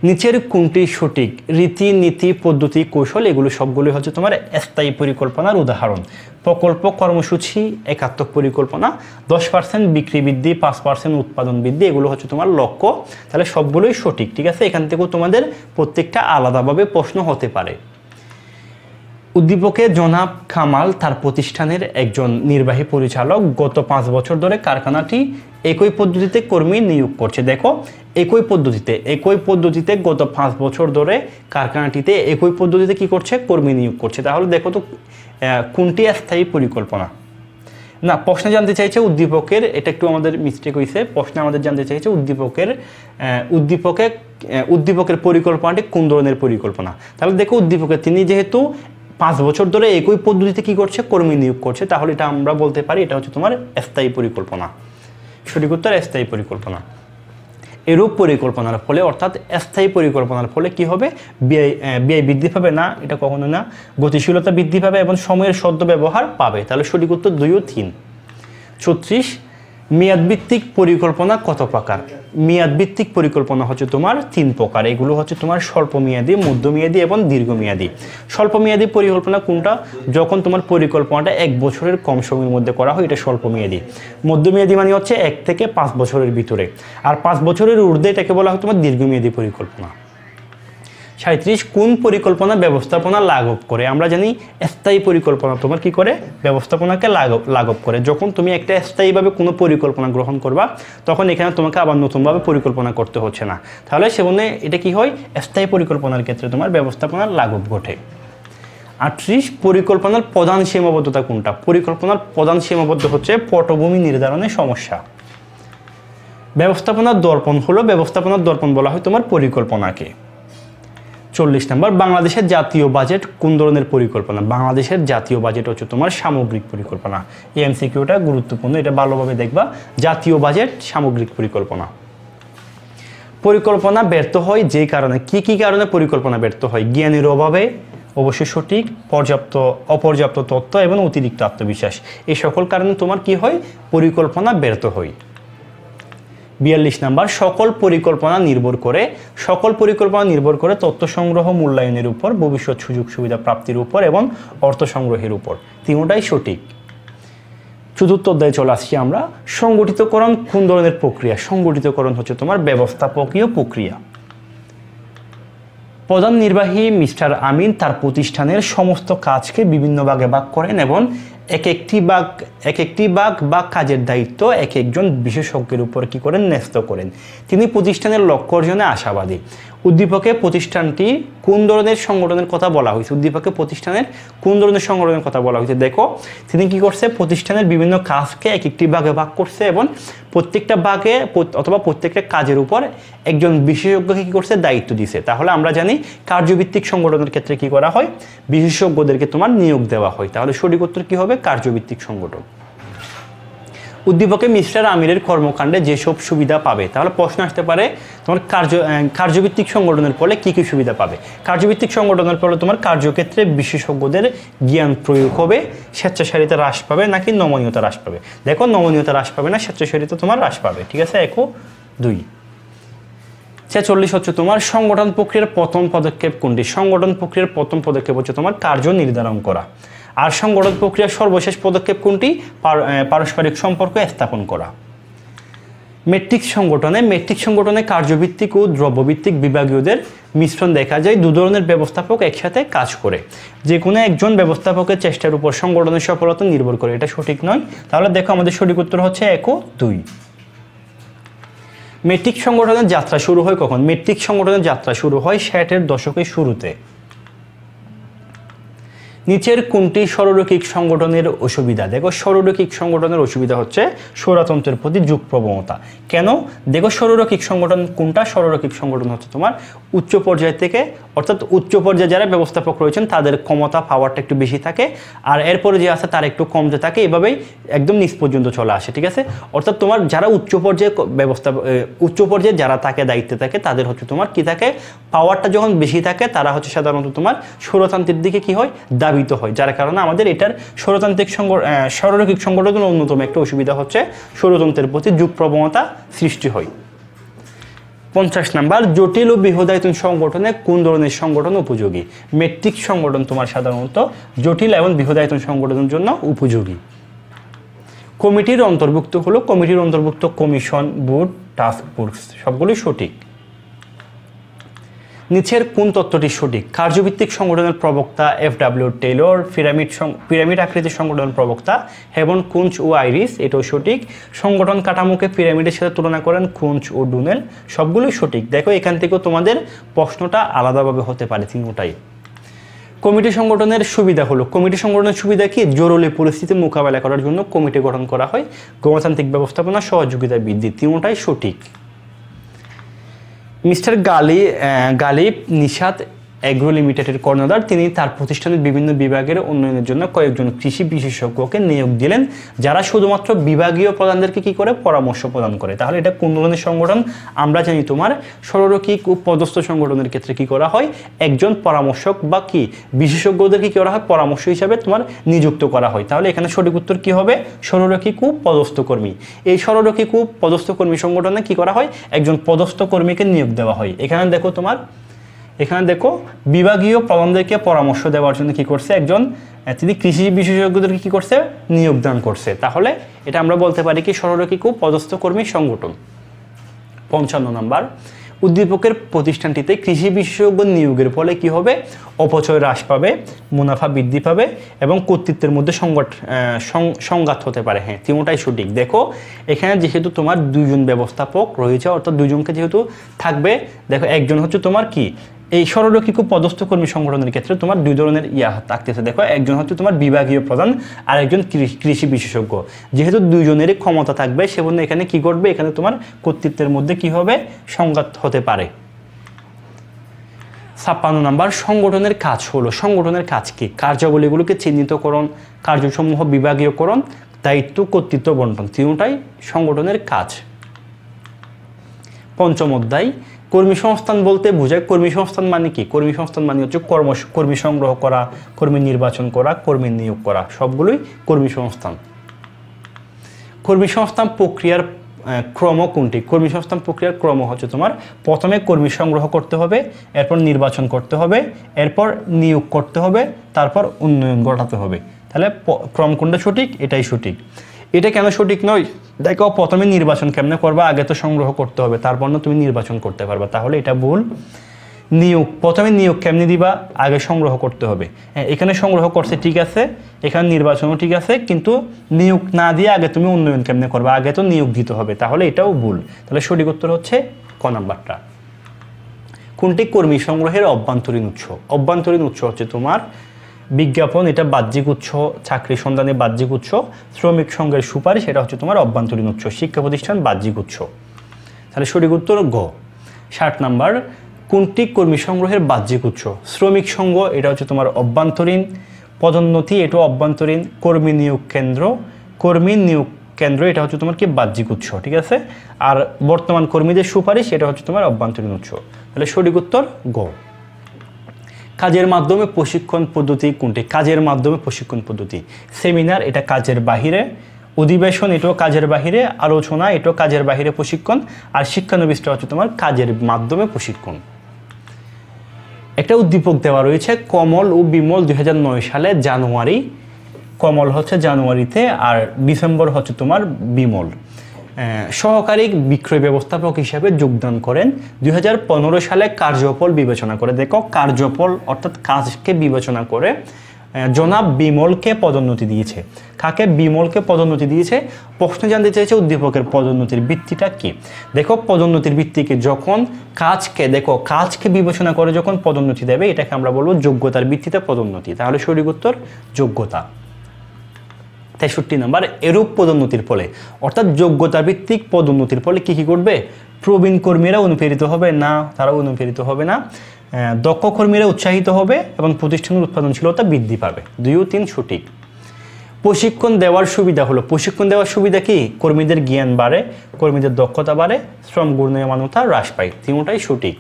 নিচের কোনটি সঠিক? রীতি, নীতি, পদ্ধতি, কৌশল এগুলো সবগুলো হচ্ছে তোমার স্থায়ী পরিকল্পনার উদাহরণ। প্রকল্প, কর্মসূচি, একাত্মক পরিকল্পনা, 10% বিক্রি বৃদ্ধি, 5% উৎপাদন বৃদ্ধি, এগুলো হচ্ছে তোমার লক্ষ্য। তাহলে সবগুলোই সঠিক, ঠিক আছে। এখান থেকেও তোমাদের প্রত্যেকটা আলাদাভাবে প্রশ্ন হতে পারে। উদ্দীপকে জনাব কামাল তার প্রতিষ্ঠানের একজন নির্বাহী পরিচালক গত 5 বছর ধরে কারখানাটি একই পদ্ধতিতে কর্মী নিয়োগ করছে। দেখো একই পদ্ধতিতে গত 5 বছর ধরে কারখানাটিতে একই পদ্ধতিতে কি করছে, কর্মী নিয়োগ করছে। তাহলে দেখো তো কোনটি স্থায়ী পরিকল্পনা? না, প্রশ্নে জানতে চাইছে উদ্দীপকের, এটা একটু আমাদের মিস্টেক হয়েছে, প্রশ্নে আমাদের জানতে চাইছে উদ্দীপকের পরিকল্পনাটি কোন ধরনের পরিকল্পনা। তাহলে দেখো উদ্দীপকের তিনি যেহেতু 5 বছর ধরে একই পদ্ধতিতে কি করছে, কর্মী নিয়োগ করছে, তাহলে এটা আমরা বলতে পারি এটা হচ্ছে তোমার স্থায়ী পরিকল্পনা। সঠিক উত্তর স্থায়ী পরিকল্পনা। এরূপ পরিকল্পনার ফলে অর্থাৎ স্থায়ী পরিকল্পনার ফলে কি হবে, ব্যয় বৃদ্ধি পাবে না, এটা কখনো না, গতিশীলতা বৃদ্ধি পাবে এবং সময়ের সদ্ব্যবহার পাবে। তাহলে সঠিক উত্তর 2 ও 3। 36, মেয়াদভিত্তিক পরিকল্পনা কত প্রকার? মেয়াদভিত্তিক পরিকল্পনা হচ্ছে তোমার 3 প্রকার। এগুলো হচ্ছে তোমার স্বল্পমেয়াদী, মধ্যমেয়াদী এবং দীর্ঘমেয়াদী। স্বল্পমেয়াদী পরিকল্পনা কোনটা? যখন তোমার পরিকল্পনাটা 1 বছরের কম সময়ের মধ্যে করা হয়, এটা স্বল্পমেয়াদী। মধ্যমেয়াদী মানে হচ্ছে 1 থেকে 5 বছরের ভিতরে, আর 5 বছরের ঊর্ধ্বে এটাকে বলা হয় তোমার দীর্ঘমেয়াদী পরিকল্পনা। 37, কোন পরিকল্পনা ব্যবস্থাপনা লাঘব করে? আমরা জানি স্থায়ী পরিকল্পনা তোমার কি করে, ব্যবস্থাপনাকে লাঘব করে। যখন তুমি একটা স্থায়ীভাবে কোনো পরিকল্পনা গ্রহণ করবা, তখন এখানে তোমাকে আবার নতুনভাবে পরিকল্পনা করতে হচ্ছে না। তাহলে সেজন্য এটা কি হয়, স্থায়ী পরিকল্পনার ক্ষেত্রে তোমার ব্যবস্থাপনার লাঘব ঘটে। 38, পরিকল্পনার প্রধান সীমাবদ্ধতা কোনটা? পরিকল্পনার প্রধান সীমাবদ্ধ হচ্ছে পটভূমি নির্ধারণের সমস্যা। ব্যবস্থাপনার দর্পণ হলো, ব্যবস্থাপনার দর্পণ বলা হয় তোমার পরিকল্পনাকে। 40 নম্বর, বাংলাদেশের জাতীয় বাজেট কোন ধরনের পরিকল্পনা? বাংলাদেশের জাতীয় বাজেট হচ্ছে তোমার সামগ্রিক পরিকল্পনা। এই এমসিকিউটা গুরুত্বপূর্ণ, এটা ভালোভাবে দেখবা। জাতীয় বাজেট সামগ্রিক পরিকল্পনা। পরিকল্পনা ব্যর্থ হয় যে কারণে, কি কারণে পরিকল্পনা ব্যর্থ হয়? জ্ঞানের অভাবে, অবশ্যই সঠিক, অপর্যাপ্ত তথ্য এবং অতিরিক্ত আত্মবিশ্বাস, এই সকল কারণে তোমার কি হয়, পরিকল্পনা ব্যর্থ হয়। 42 নাম্বার, সকল পরিকল্পনা নির্ভর করে তথ্য সংগ্রহ, মূল্যায়নের উপর, ভবিষ্যৎ সুযোগ সুবিধা প্রাপ্তির উপর এবং অর্থ সংগ্রহের উপর। তিনটাই সঠিক। চতুর্থ অধ্যায়ে চলে আসছি আমরা। সংগঠিতকরণ কোন ধরনের প্রক্রিয়া? সংগঠিতকরণ হচ্ছে তোমার ব্যবস্থাপকীয় প্রক্রিয়া। প্রধান নির্বাহী মিস্টার আমিন তার প্রতিষ্ঠানের সমস্ত কাজকে বিভিন্ন ভাগে ভাগ করেন এবং এক একটি ভাগ বা কাজের দায়িত্ব একজন বিশেষজ্ঞের উপর কি করেন, ন্যস্ত করেন। তিনি প্রতিষ্ঠানের লক্ষ্য অর্জনে আশাবাদী। উদ্দীপকে প্রতিষ্ঠানটি কোন ধরনের সংগঠনের কথা বলা হয়েছে? উদ্দীপকে প্রতিষ্ঠানের কোন ধরনের সংগঠনের কথা বলা হয়েছে? দেখো তিনি কি করছে, প্রতিষ্ঠানের বিভিন্ন কাজকে একটি ভাগে ভাগ করছে এবং প্রত্যেকটা ভাগে অথবা প্রত্যেকটা কাজের উপর একজন বিশেষজ্ঞকে কি করছে, দায়িত্ব দিছে। তাহলে আমরা জানি কার্যভিত্তিক সংগঠনের ক্ষেত্রে কি করা হয়, বিশেষজ্ঞদেরকে তোমার নিয়োগ দেওয়া হয়। তাহলে সঠিক উত্তর কি হবে, কার্যভিত্তিক সংগঠন। উদ্দীপকে মিস্টার আমিরের কর্মকাণ্ডে যেসব সুবিধা পাবে, তাহলে প্রশ্ন আসতে পারে তোমার কার্যভিত্তিক সংগঠনের ফলে কী কী সুবিধা পাবে। কার্যভিত্তিক সংগঠনের ফলে তোমার কার্যক্ষেত্রে বিশেষজ্ঞদের জ্ঞান প্রয়োগ হবে, স্বেচ্ছাচারিতা হ্রাস পাবে নাকি নমনীয়তা হ্রাস পাবে। দেখো নমনীয়তা হ্রাস পাবে না, স্বেচ্ছাচারিতা তোমার হ্রাস পাবে। ঠিক আছে, 1 ও 2। 46 হচ্ছে তোমার সংগঠন প্রক্রিয়ার প্রথম পদক্ষেপ কোনটি। সংগঠন প্রক্রিয়ার প্রথম পদক্ষেপ হচ্ছে তোমার কার্য নির্ধারণ করা। আর সংগঠন প্রক্রিয়ার সর্বশেষ পদক্ষেপ কোনটি? পারস্পরিক সম্পর্ক স্থাপন করা। মেট্রিক সংগঠনে কার্যভিত্তিক ও দ্রব্যভিত্তিক বিভাগীয়দের মিশ্রণ দেখা যায়। 2 ধরনের ব্যবস্থাপক একসাথে কাজ করে। যে কোনো একজন ব্যবস্থাপকের চেষ্টার উপর সংগঠনের সফলতা নির্ভর করে। এটা সঠিক নয়। তাহলে দেখো আমাদের সঠিক উত্তর হচ্ছে 1 ও 2। মেট্রিক সংগঠনের যাত্রা শুরু হয় কখন? মেট্রিক সংগঠনের যাত্রা শুরু হয় 60-এর দশকের শুরুতে। নিচের কোনটি সরলরৈখিক সংগঠনের অসুবিধা? দেখো সরলরৈখিক সংগঠনের অসুবিধা হচ্ছে স্বৈরতন্ত্রের প্রতি ঝুঁক প্রবণতা। কেন? দেখো সরলরৈখিক সংগঠন কোনটা? সরলরৈখিক সংগঠন হচ্ছে তোমার উচ্চ পর্যায় থেকে, অর্থাৎ উচ্চ পর্যায়ে যারা ব্যবস্থাপক রয়েছেন তাদের ক্ষমতা পাওয়ারটা একটু বেশি থাকে, আর এরপরে যে আছে তার একটু কমতে থাকে, এভাবেই একদম নিচ পর্যন্ত চলে আসে। ঠিক আছে, অর্থাৎ তোমার যারা উচ্চ পর্যায়ে যারা থাকে, দায়িত্বে থাকে, তাদের হচ্ছে তোমার কি থাকে, পাওয়ারটা যখন বেশি থাকে তারা হচ্ছে সাধারণত তোমার স্বৈরতান্ত্রিক দিকে কি হয়, ধাবিত হয়। যার কারণে আমাদের এটার সরলরৈখিক সংগঠনের অন্যতম একটা অসুবিধা হচ্ছে স্বৈরতন্ত্রের প্রতি ঝুঁক প্রবণতা সৃষ্টি হয়। 50 নাম্বার, জটিল ও বৃহদায়তন সংগঠনে কোন ধরনের সংগঠন উপযোগী? মেট্রিক সংগঠন তোমার সাধারণত জটিল এবং বৃহদায়তন সংগঠনের জন্য উপযোগী। কমিটির অন্তর্ভুক্ত কমিশন, বোর্ড, টাস্ক ফোর্স, সবগুলোই সঠিক। নিচের কোন তত্ত্বটি সঠিক? কার্যভিত্তিক সংগঠনের প্রবক্তা FW টেইলর, পিরামিড আকৃতির সংগঠনের প্রবক্তা হেভন কুঞ্চ ও আইরিস, এটাও সঠিক। সংগঠন কাঠামোকে পিরামিডের সাথে তুলনা করেন কুঞ্চ ও ডুনেল, সবগুলোই সঠিক। দেখো এখান থেকেও তোমাদের প্রশ্নটা আলাদাভাবে হতে পারে, তিনটাই। কমিটি সংগঠনের সুবিধা কি? জরুরি পরিস্থিতি মোকাবেলা করার জন্য কমিটি গঠন করা হয়। গণতান্ত্রিক ব্যবস্থাপনা, সহযোগিতা বৃদ্ধি, তিনটাই সঠিক। মিস্টার গালিব নিশাত এগ্রো লিমিটেডের কর্ণধার। তিনি তার প্রতিষ্ঠানের বিভিন্ন বিভাগের উন্নয়নের জন্য কয়েকজন কৃষি বিশেষজ্ঞকে নিয়োগ দিলেন, যারা শুধুমাত্র বিভাগীয় প্রধানদেরকে কি করে, পরামর্শ প্রদান করে। তাহলে এটা কোন ধরনের সংগঠন? আমরা জানি তোমার সরলরৈখিক ও পদস্থ সংগঠনের ক্ষেত্রে কি করা হয়, একজন পরামর্শক বা কি বিশেষজ্ঞদেরকে কি করা হয়, পরামর্শ হিসাবে তোমার নিযুক্ত করা হয়। তাহলে এখানে সঠিক উত্তর কি হবে? সরলরৈখিক ও পদস্থ কর্মী। এই সরলরৈখিক ও পদস্থ কর্মী সংগঠনে কি করা হয়, একজন পদস্থ কর্মীকে নিয়োগ দেওয়া হয়। এখানে দেখো বিভাগীয় প্রধানদেরকে পরামর্শ দেওয়ার জন্য কি করছে, একজন তিনি কৃষি বিশেষজ্ঞদেরকে কি করছে, নিয়োগদান করছে। তাহলে এটা আমরা বলতে পারি কি সরলরৈখিক ও পদস্থ কর্মী সংগঠন। 55 নাম্বার, উদ্দীপকের প্রতিষ্ঠানটিতে কৃষি বিশেষজ্ঞ নিয়োগের ফলে কি হবে, অপচয় হ্রাস পাবে, মুনাফা বৃদ্ধি পাবে এবং কর্তৃত্বের মধ্যে সংঘাত হতে পারে। হ্যাঁ, তিনটাই সঠিক। দেখো এখানে যেহেতু তোমার 2 জন ব্যবস্থাপক রয়েছে, অর্থাৎ 2 জনকে যেহেতু থাকবে, দেখো একজন হচ্ছে তোমার কি এই সরলরৈখিক ও পদস্থ কর্মী সংগঠনের ক্ষেত্রে তোমার 2 ধরনের থাকতেছে। দেখো একজন হচ্ছে তোমার বিভাগীয় প্রধান আর একজন কৃষি বিশেষজ্ঞ। যেহেতু 2 জনেরই ক্ষমতা থাকবে, সেজন্য এখানে কি ঘটবে, এখানে তোমার কর্তৃত্বের মধ্যে কি হবে, সংঘাত হতে পারে। 56 নাম্বার, সংগঠনের কাজ কি? কার্যাবলীগুলোকে চিহ্নিতকরণ, কার্যসমূহ বিভাগীয়করণ, দায়িত্ব কর্তৃত্ব বন্টন, তিনটাই সংগঠনের কাজ। 5ম অধ্যায়, কর্মী সংস্থান বলতে বোঝায়, কর্মী সংস্থান মানে কি? কর্মী সংস্থান মানে হচ্ছে কর্মী সংগ্রহ করা, কর্মী নির্বাচন করা, কর্মী নিয়োগ করা, সবগুলোই কর্মী সংস্থান। কর্মী সংস্থান প্রক্রিয়ার ক্রম কোনটি? কর্মী সংস্থান প্রক্রিয়ার ক্রম হচ্ছে তোমার প্রথমে কর্মী সংগ্রহ করতে হবে, এরপর নির্বাচন করতে হবে, এরপর নিয়োগ করতে হবে, তারপর উন্নয়ন ঘটাতে হবে। তাহলে ক্রম কোনটা সঠিক? এটাই সঠিক। এটা কেন সঠিক নয়? দেখো প্রথমে নির্বাচন কেমনে করবা, আগে তো সংগ্রহ করতে হবে, তারপর না তুমি নির্বাচন করতে পারবা, তাহলে এটা ভুল। প্রথমে নিয়োগ কেমনে দিবা, আগে সংগ্রহ করতে হবে। হ্যাঁ, এখানে সংগ্রহ করছে ঠিক আছে, এখানে নির্বাচনও ঠিক আছে, কিন্তু নিয়োগ না দিয়ে আগে তুমি উন্নয়ন কেমনে করবা, আগে তো নিয়োগ দিতে হবে, তাহলে এটাও ভুল। তাহলে সঠিক উত্তর হচ্ছে ক নাম্বারটা। কোনটি কর্মী সংগ্রহের অভ্যন্তরীণ উৎস? অভ্যন্তরীণ উৎস হচ্ছে তোমার বিজ্ঞাপন, এটা বাহ্যিক উৎস, চাকরি সন্ধানে বাহ্যিক উৎস, শ্রমিক সংঘের সুপারিশ, এটা হচ্ছে তোমার অভ্যন্তরীণ উৎস, শিক্ষা প্রতিষ্ঠান বাহ্যিক উৎস। তাহলে সঠিক উত্তর গ। 60 নাম্বার, কোনটি কর্মী সংগ্রহের বাহ্যিক উৎস? শ্রমিক সংঘ, এটা হচ্ছে তোমার অভ্যন্তরীণ, পদোন্নতি, এটাও অভ্যন্তরীণ, কর্মী নিয়োগ কেন্দ্র, কর্মী নিয়োগ কেন্দ্র, এটা হচ্ছে তোমার কি বাহ্যিক উৎস, ঠিক আছে। আর বর্তমান কর্মীদের সুপারিশ, এটা হচ্ছে তোমার অভ্যন্তরীণ উৎস। তাহলে সঠিক উত্তর গ। কাজের মাধ্যমে প্রশিক্ষণ পদ্ধতি কোনটি? কাজের মাধ্যমে প্রশিক্ষণ পদ্ধতি, সেমিনার এটা কাজের বাহিরে, অধিবেশন এটাও কাজের বাহিরে, আলোচনা এটাও কাজের বাহিরে প্রশিক্ষণ, আর শিক্ষানবিশটা হচ্ছে তোমার কাজের মাধ্যমে প্রশিক্ষণ। একটা উদ্দীপক দেওয়া রয়েছে, কমল ও বিমল 2009 সালে জানুয়ারি, কমল হচ্ছে জানুয়ারিতে আর ডিসেম্বর হচ্ছে তোমার বিমল, সহকারী বিক্রয় ব্যবস্থাপক হিসাবে যোগদান করেন 2015 সালে কার্যফল বিবেচনা করে। দেখো কার্যফল অর্থাৎ কাজকে বিবেচনা করে জনাব বিমলকে পদোন্নতি দিয়েছে। কাকে? বিমলকে পদোন্নতি দিয়েছে। প্রশ্ন জানতে চাইছে উদ্দীপকের পদোন্নতির ভিত্তিটা কি। দেখো পদোন্নতির ভিত্তিকে যখন কাজকে বিবেচনা করে যখন পদোন্নতি দেবে, এটাকে আমরা বলবো যোগ্যতার ভিত্তিতে পদোন্নতি। তাহলে সঠিক উত্তর যোগ্যতা। 63 নম্বর, এরূপ পদোন্নতির ফলে অর্থাৎ যোগ্যতা ভিত্তিক পদোন্নতির ফলে কি কি ঘটবে? প্রবীণ কর্মীরা অনুপ্রেরিত হবে না, তারা অনুপ্রেরিত হবে না। দক্ষ কর্মীরা উৎসাহিত হবে এবং প্রতিষ্ঠানের উৎপাদনশীলতা বৃদ্ধি পাবে। 2 ও 3 সঠিক। প্রশিক্ষণ দেওয়ার সুবিধা হলো, প্রশিক্ষণ দেওয়ার সুবিধা কি? কর্মীদের জ্ঞান বাড়ে, কর্মীদের দক্ষতা বাড়ে, শ্রম গুণমানতা হ্রাস পায়। 3টাই সঠিক।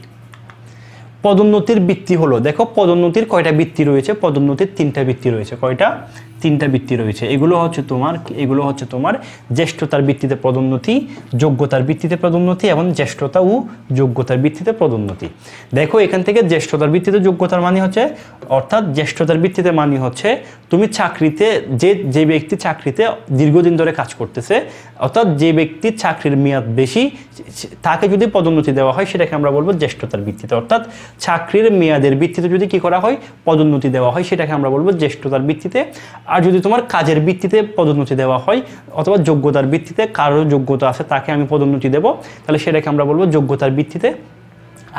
পদোন্নতির ভিত্তি হলো, দেখো পদোন্নতির কয়টা ভিত্তি রয়েছে? পদোন্নতির 3টা ভিত্তি রয়েছে। কয়টা? 3টা ভিত্তি রয়েছে। এগুলো হচ্ছে তোমার জ্যেষ্ঠতার ভিত্তিতে পদোন্নতি, যোগ্যতার ভিত্তিতে পদোন্নতি এবং জ্যেষ্ঠতা ও যোগ্যতার ভিত্তিতে পদোন্নতি। দেখো এখান থেকে জ্যেষ্ঠতার ভিত্তিতে যোগ্যতার মানে হচ্ছে, অর্থাৎ জ্যেষ্ঠতার ভিত্তিতে মানে হচ্ছে তুমি চাকরিতে যে ব্যক্তি চাকরিতে দীর্ঘদিন ধরে কাজ করতেছে, অর্থাৎ যে ব্যক্তির চাকরির মেয়াদ বেশি, তাকে যদি পদোন্নতি দেওয়া হয় সেটাকে আমরা বলবো জ্যেষ্ঠতার ভিত্তিতে। অর্থাৎ চাকরির মেয়াদের ভিত্তিতে যদি কি করা হয়? পদোন্নতি দেওয়া হয়, সেটাকে আমরা বলবো জ্যেষ্ঠতার ভিত্তিতে। আর যদি তোমার কাজের ভিত্তিতে পদোন্নতি দেওয়া হয় অথবা যোগ্যতার ভিত্তিতে, কারো যোগ্যতা আছে তাকে আমি পদোন্নতি দেব, তাহলে সেটাকে আমরা বলবো যোগ্যতার ভিত্তিতে।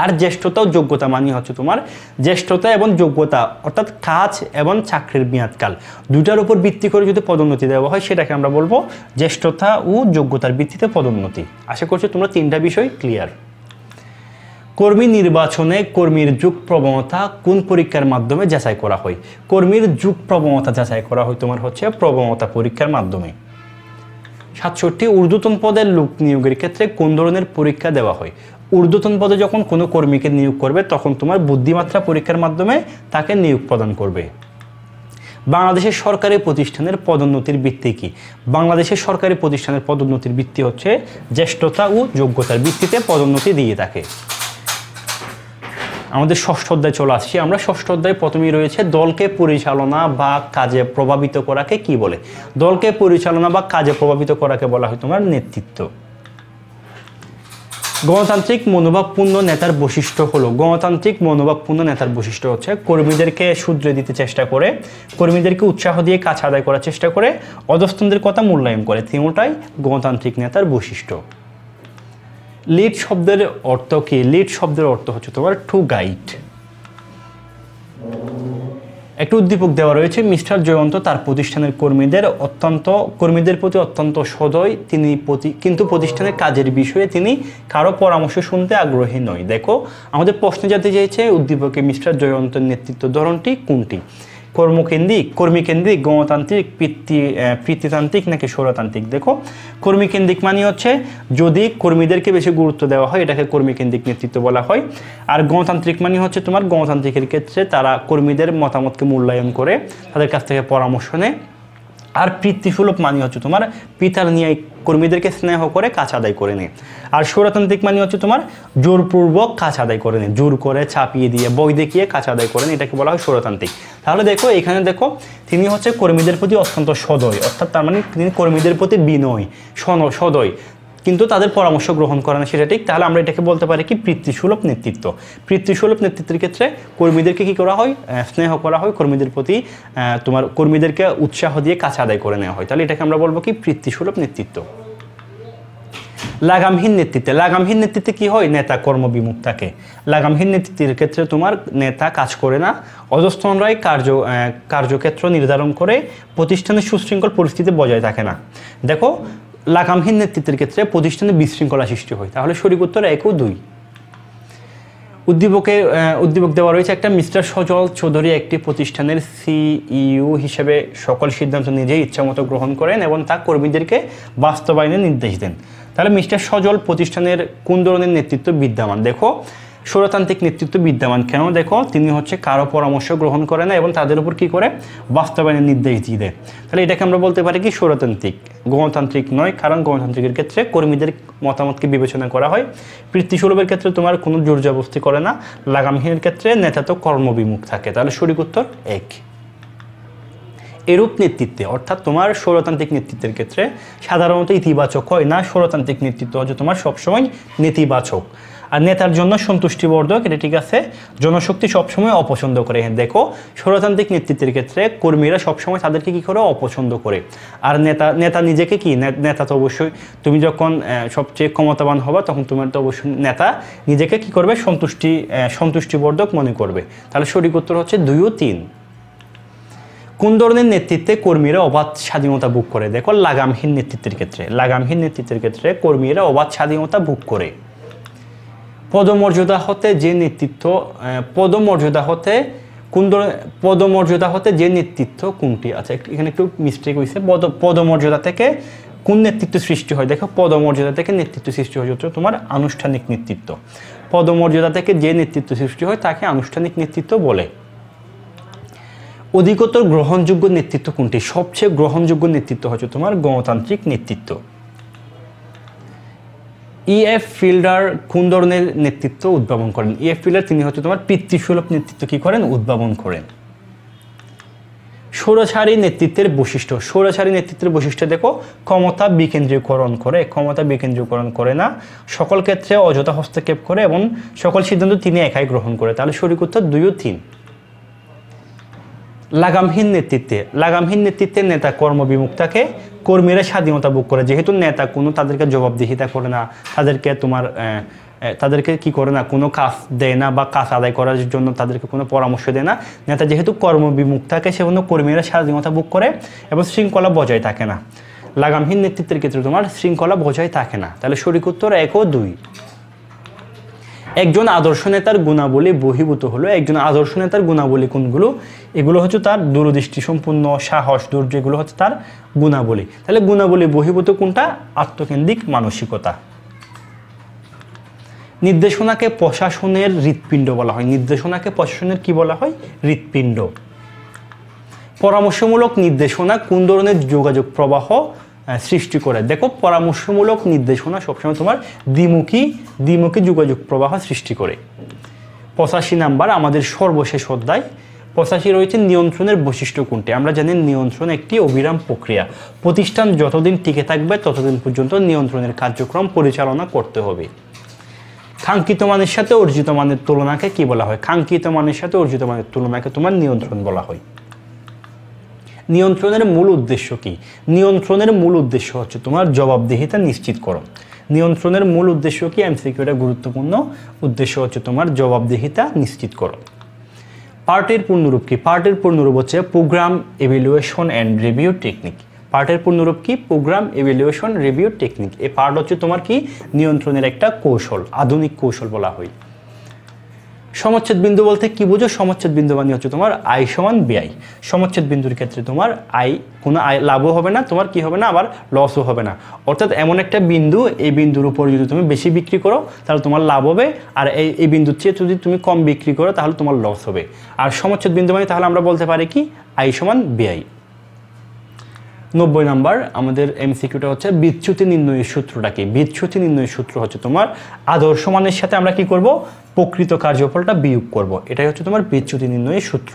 আর জ্যেষ্ঠতা ও যোগ্যতা মানে হচ্ছে তোমার জ্যেষ্ঠতা এবং যোগ্যতা, অর্থাৎ কাজ এবং চাকরির মেয়াদকাল দুটার উপর ভিত্তি করে যদি পদোন্নতি দেওয়া হয়, সেটাকে আমরা বলবো জ্যেষ্ঠতা ও যোগ্যতার ভিত্তিতে পদোন্নতি। আশা করছি তোমরা 3টা বিষয় ক্লিয়ার। কর্মী নির্বাচনে কর্মীর যুগ প্রবণতা কোন পরীক্ষার মাধ্যমে যাচাই করা হয়? কর্মীর যুগ প্রবণতা যাচাই করা হয় তোমার হচ্ছে প্রবণতা পরীক্ষার মাধ্যমে। 67, ঊর্ধ্বতন পদের লোক নিয়োগের ক্ষেত্রে কোন ধরনের পরীক্ষা দেওয়া হয়? ঊর্ধ্বতন পদে যখন কোনো কর্মীকে নিয়োগ করবে তখন তোমার বুদ্ধিমাত্রা পরীক্ষার মাধ্যমে তাকে নিয়োগ প্রদান করবে। বাংলাদেশের সরকারি প্রতিষ্ঠানের পদোন্নতির ভিত্তি কি? বাংলাদেশের সরকারি প্রতিষ্ঠানের পদোন্নতির ভিত্তি হচ্ছে জ্যেষ্ঠতা ও যোগ্যতার ভিত্তিতে পদোন্নতি দিয়ে থাকে। আমাদের 6ষ্ঠ অধ্যায় চলে আসছি আমরা। 6ষ্ঠ অধ্যায় প্রথমেই রয়েছে দলকে পরিচালনা বা কাজে প্রভাবিত করাকে কি বলে? দলকে পরিচালনা বা কাজে প্রভাবিত করাকে বলা হয় তোমার নেতৃত্ব। গণতান্ত্রিক মনোভাবপূর্ণ নেতার বৈশিষ্ট্য হলো, গণতান্ত্রিক মনোভাবপূর্ণ নেতার বৈশিষ্ট্য হচ্ছে কর্মীদেরকে শুধরে দিতে চেষ্টা করে, কর্মীদেরকে উৎসাহ দিয়ে কাজ আদায় করার চেষ্টা করে, অধস্তনদের কথা মূল্যায়ন করে। 3টাই গণতান্ত্রিক নেতার বৈশিষ্ট্য। লিড শব্দের অর্থ কি? লিড শব্দের অর্থ হচ্ছে তোমার টু গাইড। একটা উদ্দীপক দেওয়া রয়েছে, মিস্টার জয়ন্ত তার প্রতিষ্ঠানের কর্মীদের প্রতি অত্যন্ত সদয়, কিন্তু প্রতিষ্ঠানের কাজের বিষয়ে তিনি কারো পরামর্শ শুনতে আগ্রহী নয়। দেখো আমাদের প্রশ্নে জানতে চাইছে উদ্দীপকে মিস্টার জয়ন্তের নেতৃত্ব ধরনটি কোনটি? কর্মীকেন্দ্রিক, গণতান্ত্রিক, পিতৃতান্ত্রিক নাকি স্বৈরতান্ত্রিক? দেখো কর্মীকেন্দ্রিক মানে হচ্ছে যদি কর্মীদেরকে বেশি গুরুত্ব দেওয়া হয় এটাকে কর্মীকেন্দ্রিক নেতৃত্ব বলা হয়। আর গণতান্ত্রিক মানে হচ্ছে তোমার গণতান্ত্রিকের ক্ষেত্রে তারা কর্মীদের মতামতকে মূল্যায়ন করে তাদের কাছ থেকে পরামর্শ নেয়। আর পিতৃসুলভ মানে হচ্ছে তোমার পিতার নিয়ে কর্মীদেরকে স্নেহ করে কাজ আদায় করে নেয়। আর স্বৈরতান্ত্রিক মানে হচ্ছে তোমার জোরপূর্বক কাজ আদায় করে নেয়, জোর করে চাপিয়ে দিয়ে বই দেখিয়ে কাজ আদায় করে নেয়, এটাকে বলা হয় স্বৈরতান্ত্রিক। তাহলে দেখো এখানে দেখো তিনি হচ্ছে কর্মীদের প্রতি অত্যন্ত সদয়, অর্থাৎ তার মানে তিনি কর্মীদের প্রতি বিনয়, সদয়, কিন্তু তাদের পরামর্শ গ্রহণ করে না, সেটা ঠিক। তাহলে আমরা এটাকে বলতে পারি কি পিতৃসুলভ নেতৃত্ব। পিতৃসুলভ নেতৃত্বের ক্ষেত্রে কর্মীদেরকে কি করা হয়? স্নেহ করা হয়, কর্মীদের প্রতি তোমার কর্মীদেরকে উৎসাহ দিয়ে কাজ আদায় করে নেওয়া হয়। তাহলে এটাকে আমরা বলবো কি পিতৃসুলভ নেতৃত্ব। লাগামহীন নেতৃত্বে, লাগামহীন নেতৃত্বে কি হয়? নেতা কর্মবিমুখ থাকে। লাগামহীন নেতৃত্বের ক্ষেত্রে তোমার নেতা কাজ করে না, অধস্তনরাই কার্যক্ষেত্র নির্ধারণ করে, প্রতিষ্ঠানের সুশৃঙ্খল পরিস্থিতি বজায় থাকে না। দেখো লাগামহীন নেতৃত্বের ক্ষেত্রে প্রতিষ্ঠানে বিশৃঙ্খলা সৃষ্টি হয়। তাহলে সঠিক উত্তর 1 ও 2। উদ্দীপক দেওয়া রয়েছে একটা, মিস্টার সজল চৌধুরী একটি প্রতিষ্ঠানের সিইও হিসেবে সকল সিদ্ধান্ত নিজেই ইচ্ছামতো গ্রহণ করেন এবং তা কর্মীদেরকে বাস্তবায়নের নির্দেশ দেন। তাহলে মিস্টার সজল প্রতিষ্ঠানের কোন ধরনের নেতৃত্ব বিদ্যমান? দেখো স্বৈরতান্ত্রিক নেতৃত্ব বিদ্যমান কেন? দেখো তিনি হচ্ছে কারো পরামর্শ গ্রহণ করে না এবং তাদের উপর কি করে বাস্তবায়নের নির্দেশ দিয়ে দেয়। তাহলে এটাকে আমরা বলতে পারি কি স্বৈরতান্ত্রিক, গণতান্ত্রিক নয়, কারণ গণতান্ত্রিকের ক্ষেত্রে কর্মীদের মতামতকে বিবেচনা করা হয়। পিতৃসুলভের ক্ষেত্রে তোমার কোনো জোর জবরদস্তি করে না। লাগামহীনের ক্ষেত্রে নেতা তো কর্মবিমুখ থাকে। তাহলে সঠিক উত্তর 1। এরূপ নেতৃত্বে অর্থাৎ তোমার স্বৈরতান্ত্রিক নেতৃত্বের ক্ষেত্রে সাধারণত ইতিবাচক হয় না, স্বৈরতান্ত্রিক নেতৃত্ব হচ্ছে তোমার সবসময় নেতিবাচক। আর নেতার জন্য সন্তুষ্টিবর্ধক, এটা ঠিক আছে। জনশক্তি সবসময় অপছন্দ করে। হ্যাঁ দেখো স্বৈরতান্ত্রিক নেতৃত্বের ক্ষেত্রে কর্মীরা সবসময় তাদেরকে কী করে অপছন্দ করে। আর নেতা নিজেকে কি নেতা তো অবশ্যই তুমি যখন সবচেয়ে ক্ষমতাবান হবা তখন তোমার তো অবশ্যই নেতা নিজেকে কি করবে সন্তুষ্টিবর্ধক মনে করবে। তাহলে সঠিক উত্তর হচ্ছে 2 ও 3। কোন ধরনের নেতৃত্বে কর্মীরা অবাধ স্বাধীনতা ভোগ করে? দেখো লাগামহীন নেতৃত্বের ক্ষেত্রে কর্মীরা অবাধ স্বাধীনতা ভোগ করে। পদমর্যাদা হতে যে নেতৃত্ব কোনটি? আচ্ছা এখানে একটু মিস্টেক হয়েছে। পদমর্যাদা থেকে কোন নেতৃত্ব সৃষ্টি হয়? দেখো পদমর্যাদা থেকে নেতৃত্ব সৃষ্টি হয় হচ্ছে তোমার আনুষ্ঠানিক নেতৃত্ব। পদমর্যাদা থেকে যে নেতৃত্ব সৃষ্টি হয় তাকে আনুষ্ঠানিক নেতৃত্ব বলে। অধিকতর গ্রহণযোগ্য নেতৃত্ব কোনটি? সবচেয়ে গ্রহণযোগ্য নেতৃত্ব হচ্ছে তোমার গণতান্ত্রিক নেতৃত্ব। ইএফ ফিল্ডার কোন ধরনের নেতৃত্ব উদ্ভাবন করেন? ইএফ ফিল্ডার তিনি হচ্ছে তোমার পিতৃসুলভ নেতৃত্ব কি করেন? উদ্ভাবন করেন। স্বৈরাচারী নেতৃত্বের বৈশিষ্ট্য দেখো ক্ষমতা বিকেন্দ্রীকরণ করে না, সকল ক্ষেত্রে অযথা হস্তক্ষেপ করে এবং সকল সিদ্ধান্ত তিনি একাই গ্রহণ করে। তাহলে সঠিক উত্তর 2 ও 3। লাগামহীন নেতৃত্বে নেতা কর্মবিমুখ থাকে, কর্মীরা স্বাধীনতা ভোগ করে। যেহেতু নেতা কোনো তাদেরকে জবাবদিহিতা করে না, তাদেরকে কি করে না, কোনো কাজ দেয় না বা কাজ আদায় করার জন্য তাদেরকে কোনো পরামর্শ দেয় না। নেতা যেহেতু কর্মবিমুখ থাকে সেজন্য কর্মীরা স্বাধীনতা ভোগ করে এবং শৃঙ্খলা বজায় থাকে না। লাগামহীন নেতৃত্বের ক্ষেত্রে তোমার শৃঙ্খলা বজায় থাকে না। তাহলে সঠিক উত্তর 1 ও 2। একজন আদর্শ নেতার গুণাবলী বহির্ভূত হলো। একজন আদর্শ নেতার গুণাবলী কোনগুলো? এগুলো হচ্ছে তার দূরদৃষ্টি সম্পন্ন, সাহস, ধৈর্য, এগুলো হচ্ছে তার গুণাবলী। তাহলে গুণাবলী বহির্ভূত কোনটা? আত্মকেন্দ্রিক মানসিকতা। নির্দেশনাকে প্রশাসনের হৃৎপিণ্ড বলা হয়। কি বলা হয়? হৃৎপিণ্ড। পরামর্শমূলক নির্দেশনা কোন ধরনের যোগাযোগ প্রবাহ সৃষ্টি করে? দেখো পরামর্শমূলক নির্দেশনা সবসময় তোমার দ্বিমুখী যোগাযোগ প্রবাহ সৃষ্টি করে। 85 নাম্বার আমাদের সর্বশেষ অধ্যায়। 85 রয়েছে নিয়ন্ত্রণের বৈশিষ্ট্য কোনটি? আমরা জানি নিয়ন্ত্রণ একটি অবিরাম প্রক্রিয়া। প্রতিষ্ঠান যতদিন টিকে থাকবে ততদিন পর্যন্ত নিয়ন্ত্রণের কার্যক্রম পরিচালনা করতে হবে। কাঙ্ক্ষিত মানের সাথে অর্জিত মানের তুলনাকে কি বলা হয়? তোমার নিয়ন্ত্রণ বলা হয়। নিয়ন্ত্রণের মূল উদ্দেশ্য কি? নিয়ন্ত্রণের মূল উদ্দেশ্য হচ্ছে তোমার জবাবদিহিতা নিশ্চিতকরণ। নিয়ন্ত্রণের মূল উদ্দেশ্য কি? এমসিকিউটা গুরুত্বপূর্ণ। উদ্দেশ্য হচ্ছে তোমার জবাবদিহিতা নিশ্চিতকরণ। পার্টের পূর্ণরূপ কি? পার্টের পূর্ণরূপ হচ্ছে program evaluation and review technique. পার্টের পূর্ণরূপ কি? Program evaluation review technique. এই পার্ট হচ্ছে তোমার কি? নিয়ন্ত্রণের একটা কৌশল, আধুনিক কৌশল বলা হয়। সমচ্ছেদ বিন্দু বলতে কি বুঝো? সমচ্ছেদ বিন্দু মানে হচ্ছে তোমার আয় সমান ব্যয়। সমচ্ছেদ বিন্দুর ক্ষেত্রে তোমার কোনো লাভও হবে না, তোমার কি হবে না, আবার লসও হবে না। অর্থাৎ এমন একটা বিন্দু, এই বিন্দুর উপর যদি তুমি বেশি বিক্রি করো তাহলে তোমার লাভ হবে, আর এই বিন্দুর চেয়ে যদি তুমি কম বিক্রি করো তাহলে তোমার লস হবে। আর সমচ্ছেদ বিন্দু মানে তাহলে আমরা বলতে পারি কি? আয় সমান ব্যয়। 90 নাম্বার আমাদের এমসিকিউটা হচ্ছে বিচ্যুতি নির্ণয়ের সূত্রটা কি? বিচ্যুতি নির্ণয়ের সূত্র হচ্ছে তোমার আদর্শ মানের সাথে আমরা কি করব? প্রকৃত কার্যফলটা বিয়োগ করব। এটাই হচ্ছে তোমার বিচ্যুতি নির্ণয়ের সূত্র।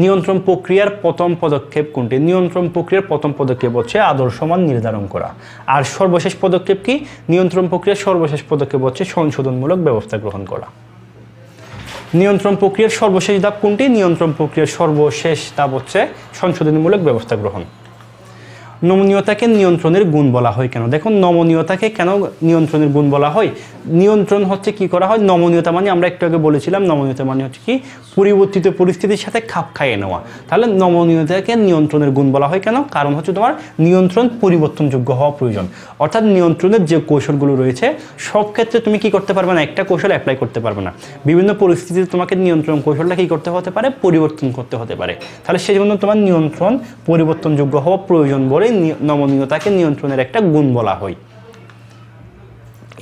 নিয়ন্ত্রণ প্রক্রিয়ার প্রথম পদক্ষেপ কোনটি? নিয়ন্ত্রণ প্রক্রিয়ার প্রথম পদক্ষেপ হচ্ছে আদর্শ মান নির্ধারণ করা। আর সর্বশেষ পদক্ষেপ কি? নিয়ন্ত্রণ প্রক্রিয়ার সর্বশেষ পদক্ষেপ হচ্ছে সংশোধনমূলক ব্যবস্থা গ্রহণ করা। নিয়ন্ত্রণ প্রক্রিয়ার সর্বশেষ ধাপ কোনটি? নিয়ন্ত্রণ প্রক্রিয়ার সর্বশেষ ধাপ হচ্ছে সংশোধনমূলক ব্যবস্থা গ্রহণ। নমনীয়তাকে নিয়ন্ত্রণের গুণ বলা হয় কেন? দেখো নমনীয়তাকে কেন নিয়ন্ত্রণের গুণ বলা হয়? নিয়ন্ত্রণ হচ্ছে কি করা হয়? নমনীয়তা মানে আমরা একটু আগে বলেছিলাম, নমনীয়তা মানে হচ্ছে কি পরিবর্তিত পরিস্থিতির সাথে খাপ খাইয়ে নেওয়া। তাহলে নমনীয়তাকে নিয়ন্ত্রণের গুণ বলা হয় কেন? কারণ হচ্ছে তোমার নিয়ন্ত্রণ পরিবর্তনযোগ্য হওয়া প্রয়োজন। অর্থাৎ নিয়ন্ত্রণের যে কৌশলগুলো রয়েছে সব ক্ষেত্রে তুমি কি করতে পারবে না, একটা কৌশল অ্যাপ্লাই করতে পারবে না। বিভিন্ন পরিস্থিতিতে তোমাকে নিয়ন্ত্রণ কৌশলটা কি করতে হতে পারে, পরিবর্তন করতে হতে পারে। তাহলে সেই জন্য তোমার নিয়ন্ত্রণ পরিবর্তনযোগ্য হওয়া প্রয়োজন বলে নমনীয়তাকে নিয়ন্ত্রণের একটা গুণ বলা হয়।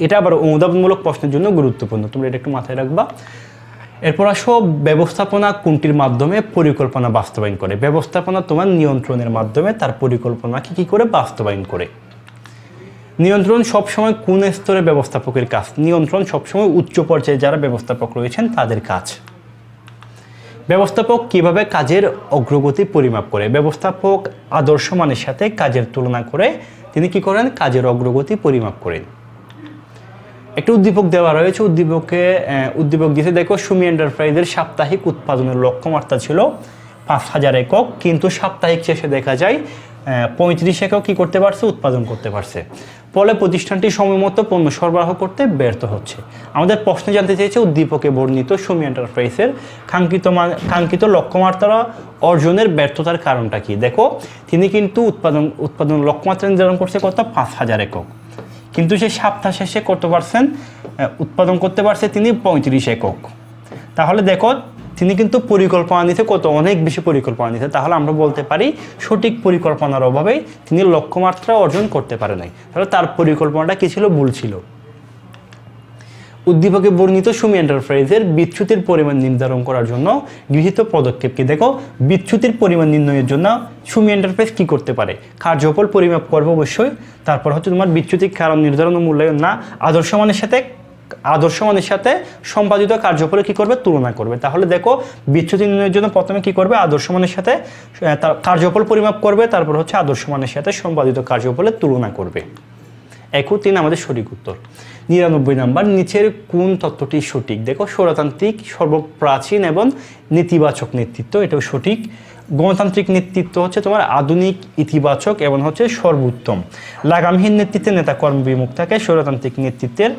এটা আবার অনুধাবনমূলক প্রশ্নের জন্য গুরুত্বপূর্ণ, তোমরা এটা একটু মাথায় রাখবা। এরপর আসো, ব্যবস্থাপনা কোনটির মাধ্যমে পরিকল্পনা বাস্তবায়ন করে? ব্যবস্থাপনা তোমার নিয়ন্ত্রণের মাধ্যমে তার পরিকল্পনাকে কি করে বাস্তবায়ন করে। নিয়ন্ত্রণ সবসময় কোন স্তরে ব্যবস্থাপকের কাজ? নিয়ন্ত্রণ সবসময় উচ্চ পর্যায়ে যারা ব্যবস্থাপক রয়েছেন তাদের কাজ। ব্যবস্থাপক কিভাবে কাজের অগ্রগতি পরিমাপ করে? ব্যবস্থাপক আদর্শ মানের সাথে কাজের তুলনা করে তিনি কি করেন, কাজের অগ্রগতি পরিমাপ করেন। একটা উদ্দীপক দেওয়া রয়েছে, উদ্দীপক দিয়েছে দেখো, সুমি এন্টারপ্রাইজের সাপ্তাহিক উৎপাদনের লক্ষ্যমাত্রা ছিল 5000 একক, কিন্তু সাপ্তাহিক শেষে দেখা যায় 35 একক কি করতে পারছে, উৎপাদন করতে পারছে। ফলে প্রতিষ্ঠানটি সময়মতো পণ্য সরবরাহ করতে ব্যর্থ হচ্ছে। আমাদের প্রশ্নে জানতে চেয়েছে উদ্দীপকে বর্ণিত সুমি এন্টারপ্রাইজের কাঙ্ক্ষিত লক্ষ্যমাত্রা অর্জনের ব্যর্থতার কারণটা কি? দেখো, তিনি কিন্তু উৎপাদন লক্ষ্যমাত্রা নির্ধারণ করছে কত, 5000 একক, কিন্তু সে সপ্তাহ শেষে কত পারসেন্ট উৎপাদন করতে পারছে, তিনি 35 একক। তাহলে দেখো, তিনি কিন্তু পরিকল্পনা নিতে অনেক বেশি পরিকল্পনা নিতে। তাহলে আমরা বলতে পারি সঠিক পরিকল্পনার অভাবে তিনি লক্ষ্যমাত্রা অর্জন করতে পারে নাই। তাহলে তার পরিকল্পনাটা কি ছিল, ভুল ছিল। উদ্দীপকে বর্ণিত সুমি এন্টারপ্রাইজের বিচ্যুতির পরিমাণ নির্ধারণ করার জন্য গৃহীত পদক্ষেপ কি? দেখো, বিচ্যুতির পরিমাণ নির্ণয়ের জন্য সুমি এন্টারপ্রাইজ কি করতে পারে, কার্যফল পরিমাপ করবে অবশ্যই। তারপর হচ্ছে তোমার বিচ্যুতির কারণ নির্ধারণ ও মূল্যায়ন না, আদর্শ মানের সাথে সম্পাদিত কার্যফলে কি করবে, তুলনা করবে। তাহলে দেখো, বিচ্যুতি নির্ণয়ের জন্য প্রথমে কি করবে, আদর্শ মানের সাথে তার কার্যফল পরিমাপ করবে, তারপর হচ্ছে আদর্শ মানের সাথে সম্পাদিত কার্যফলের তুলনা করবে। 3 আমাদের সঠিক উত্তর। 99 নাম্বার, নিচের কোন তত্ত্বটি সঠিক? দেখো, স্বৈরতান্ত্রিক সর্বপ্রাচীন এবং নেতিবাচক নেতৃত্ব, এটাও সঠিক। গণতান্ত্রিক নেতৃত্ব হচ্ছে তোমার আধুনিক, ইতিবাচক এবং হচ্ছে সর্বোত্তম। লাগামহীন নেতৃত্বে নেতা কর্মবিমুখ থাকে। স্বৈরতান্ত্রিক নেতৃত্বের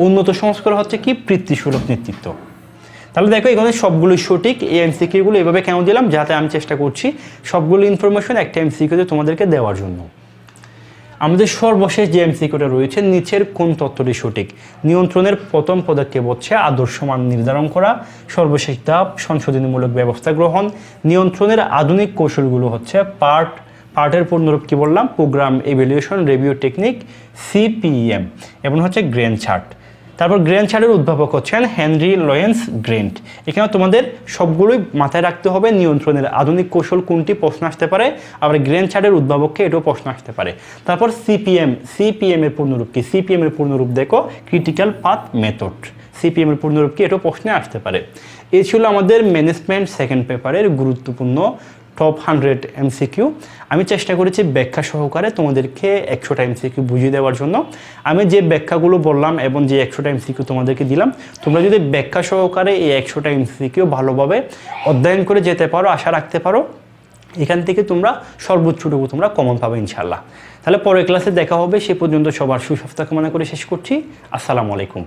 উন্নত সংস্কার হচ্ছে কি, পিতৃসুলভ নেতৃত্ব। তাহলে দেখো, এখানে সবগুলোই সঠিক। এই এমসিকিউগুলো এভাবে কেন দিলাম, যাতে আমি চেষ্টা করছি সবগুলো ইনফরমেশন একটা এমসিকিউতে তোমাদেরকে দেওয়ার জন্য। আমাদের সর্বশেষ যে এমসিকিউটা রয়েছে, নিচের কোন তত্ত্বটি সঠিক? নিয়ন্ত্রণের প্রথম পদক্ষেপ হচ্ছে আদর্শ মান নির্ধারণ করা। সর্বশেষ ধাপ সংশোধনীমূলক ব্যবস্থা গ্রহণ। নিয়ন্ত্রণের আধুনিক কৌশলগুলো হচ্ছে পার্টের পূর্ণরূপ কি বললাম, program evaluation review technique, CPEM, এবং হচ্ছে গ্রেন চার্ট। তারপর গ্রেন চার্টের উদ্ভাবক হচ্ছেন হেনরি লরেন্স গ্রেন্ট। এখানে তোমাদের সবগুলোই মাথায় রাখতে হবে। নিয়ন্ত্রণের আধুনিক কৌশল কোনটি, প্রশ্ন আসতে পারে। আবার গ্রেন চার্টের উদ্ভাবককে, এটাও প্রশ্ন আসতে পারে। তারপর CPM এর পূর্ণরূপ কি? CPM এর পূর্ণরূপ দেখো, ক্রিটিক্যাল পাথ মেথড। CPM এর পূর্ণরূপ কি, এটাও প্রশ্নে আসতে পারে। এই ছিল আমাদের ম্যানেজমেন্ট সেকেন্ড পেপারের গুরুত্বপূর্ণ টপ 100 এমসিকিউ। আমি চেষ্টা করেছি ব্যাখ্যা সহকারে তোমাদেরকে 100টা এমসিকিউ বুঝিয়ে দেওয়ার জন্য। আমি যে ব্যাখ্যাগুলো বললাম এবং যে 100টা এমসিকিউ তোমাদেরকে দিলাম, তোমরা যদি ব্যাখ্যা সহকারে এই 100টা এমসিকিউ ভালোভাবে অধ্যয়ন করে যেতে পারো, আশা রাখতে পারো এখান থেকে তোমরা সর্বোচ্চটুকু তোমরা কমন পাবে ইনশাআল্লাহ। তাহলে পরের ক্লাসে দেখা হবে। সে পর্যন্ত সবার সুস্বাস্থ্য কামনা করে শেষ করছি। আসসালামু আলাইকুম।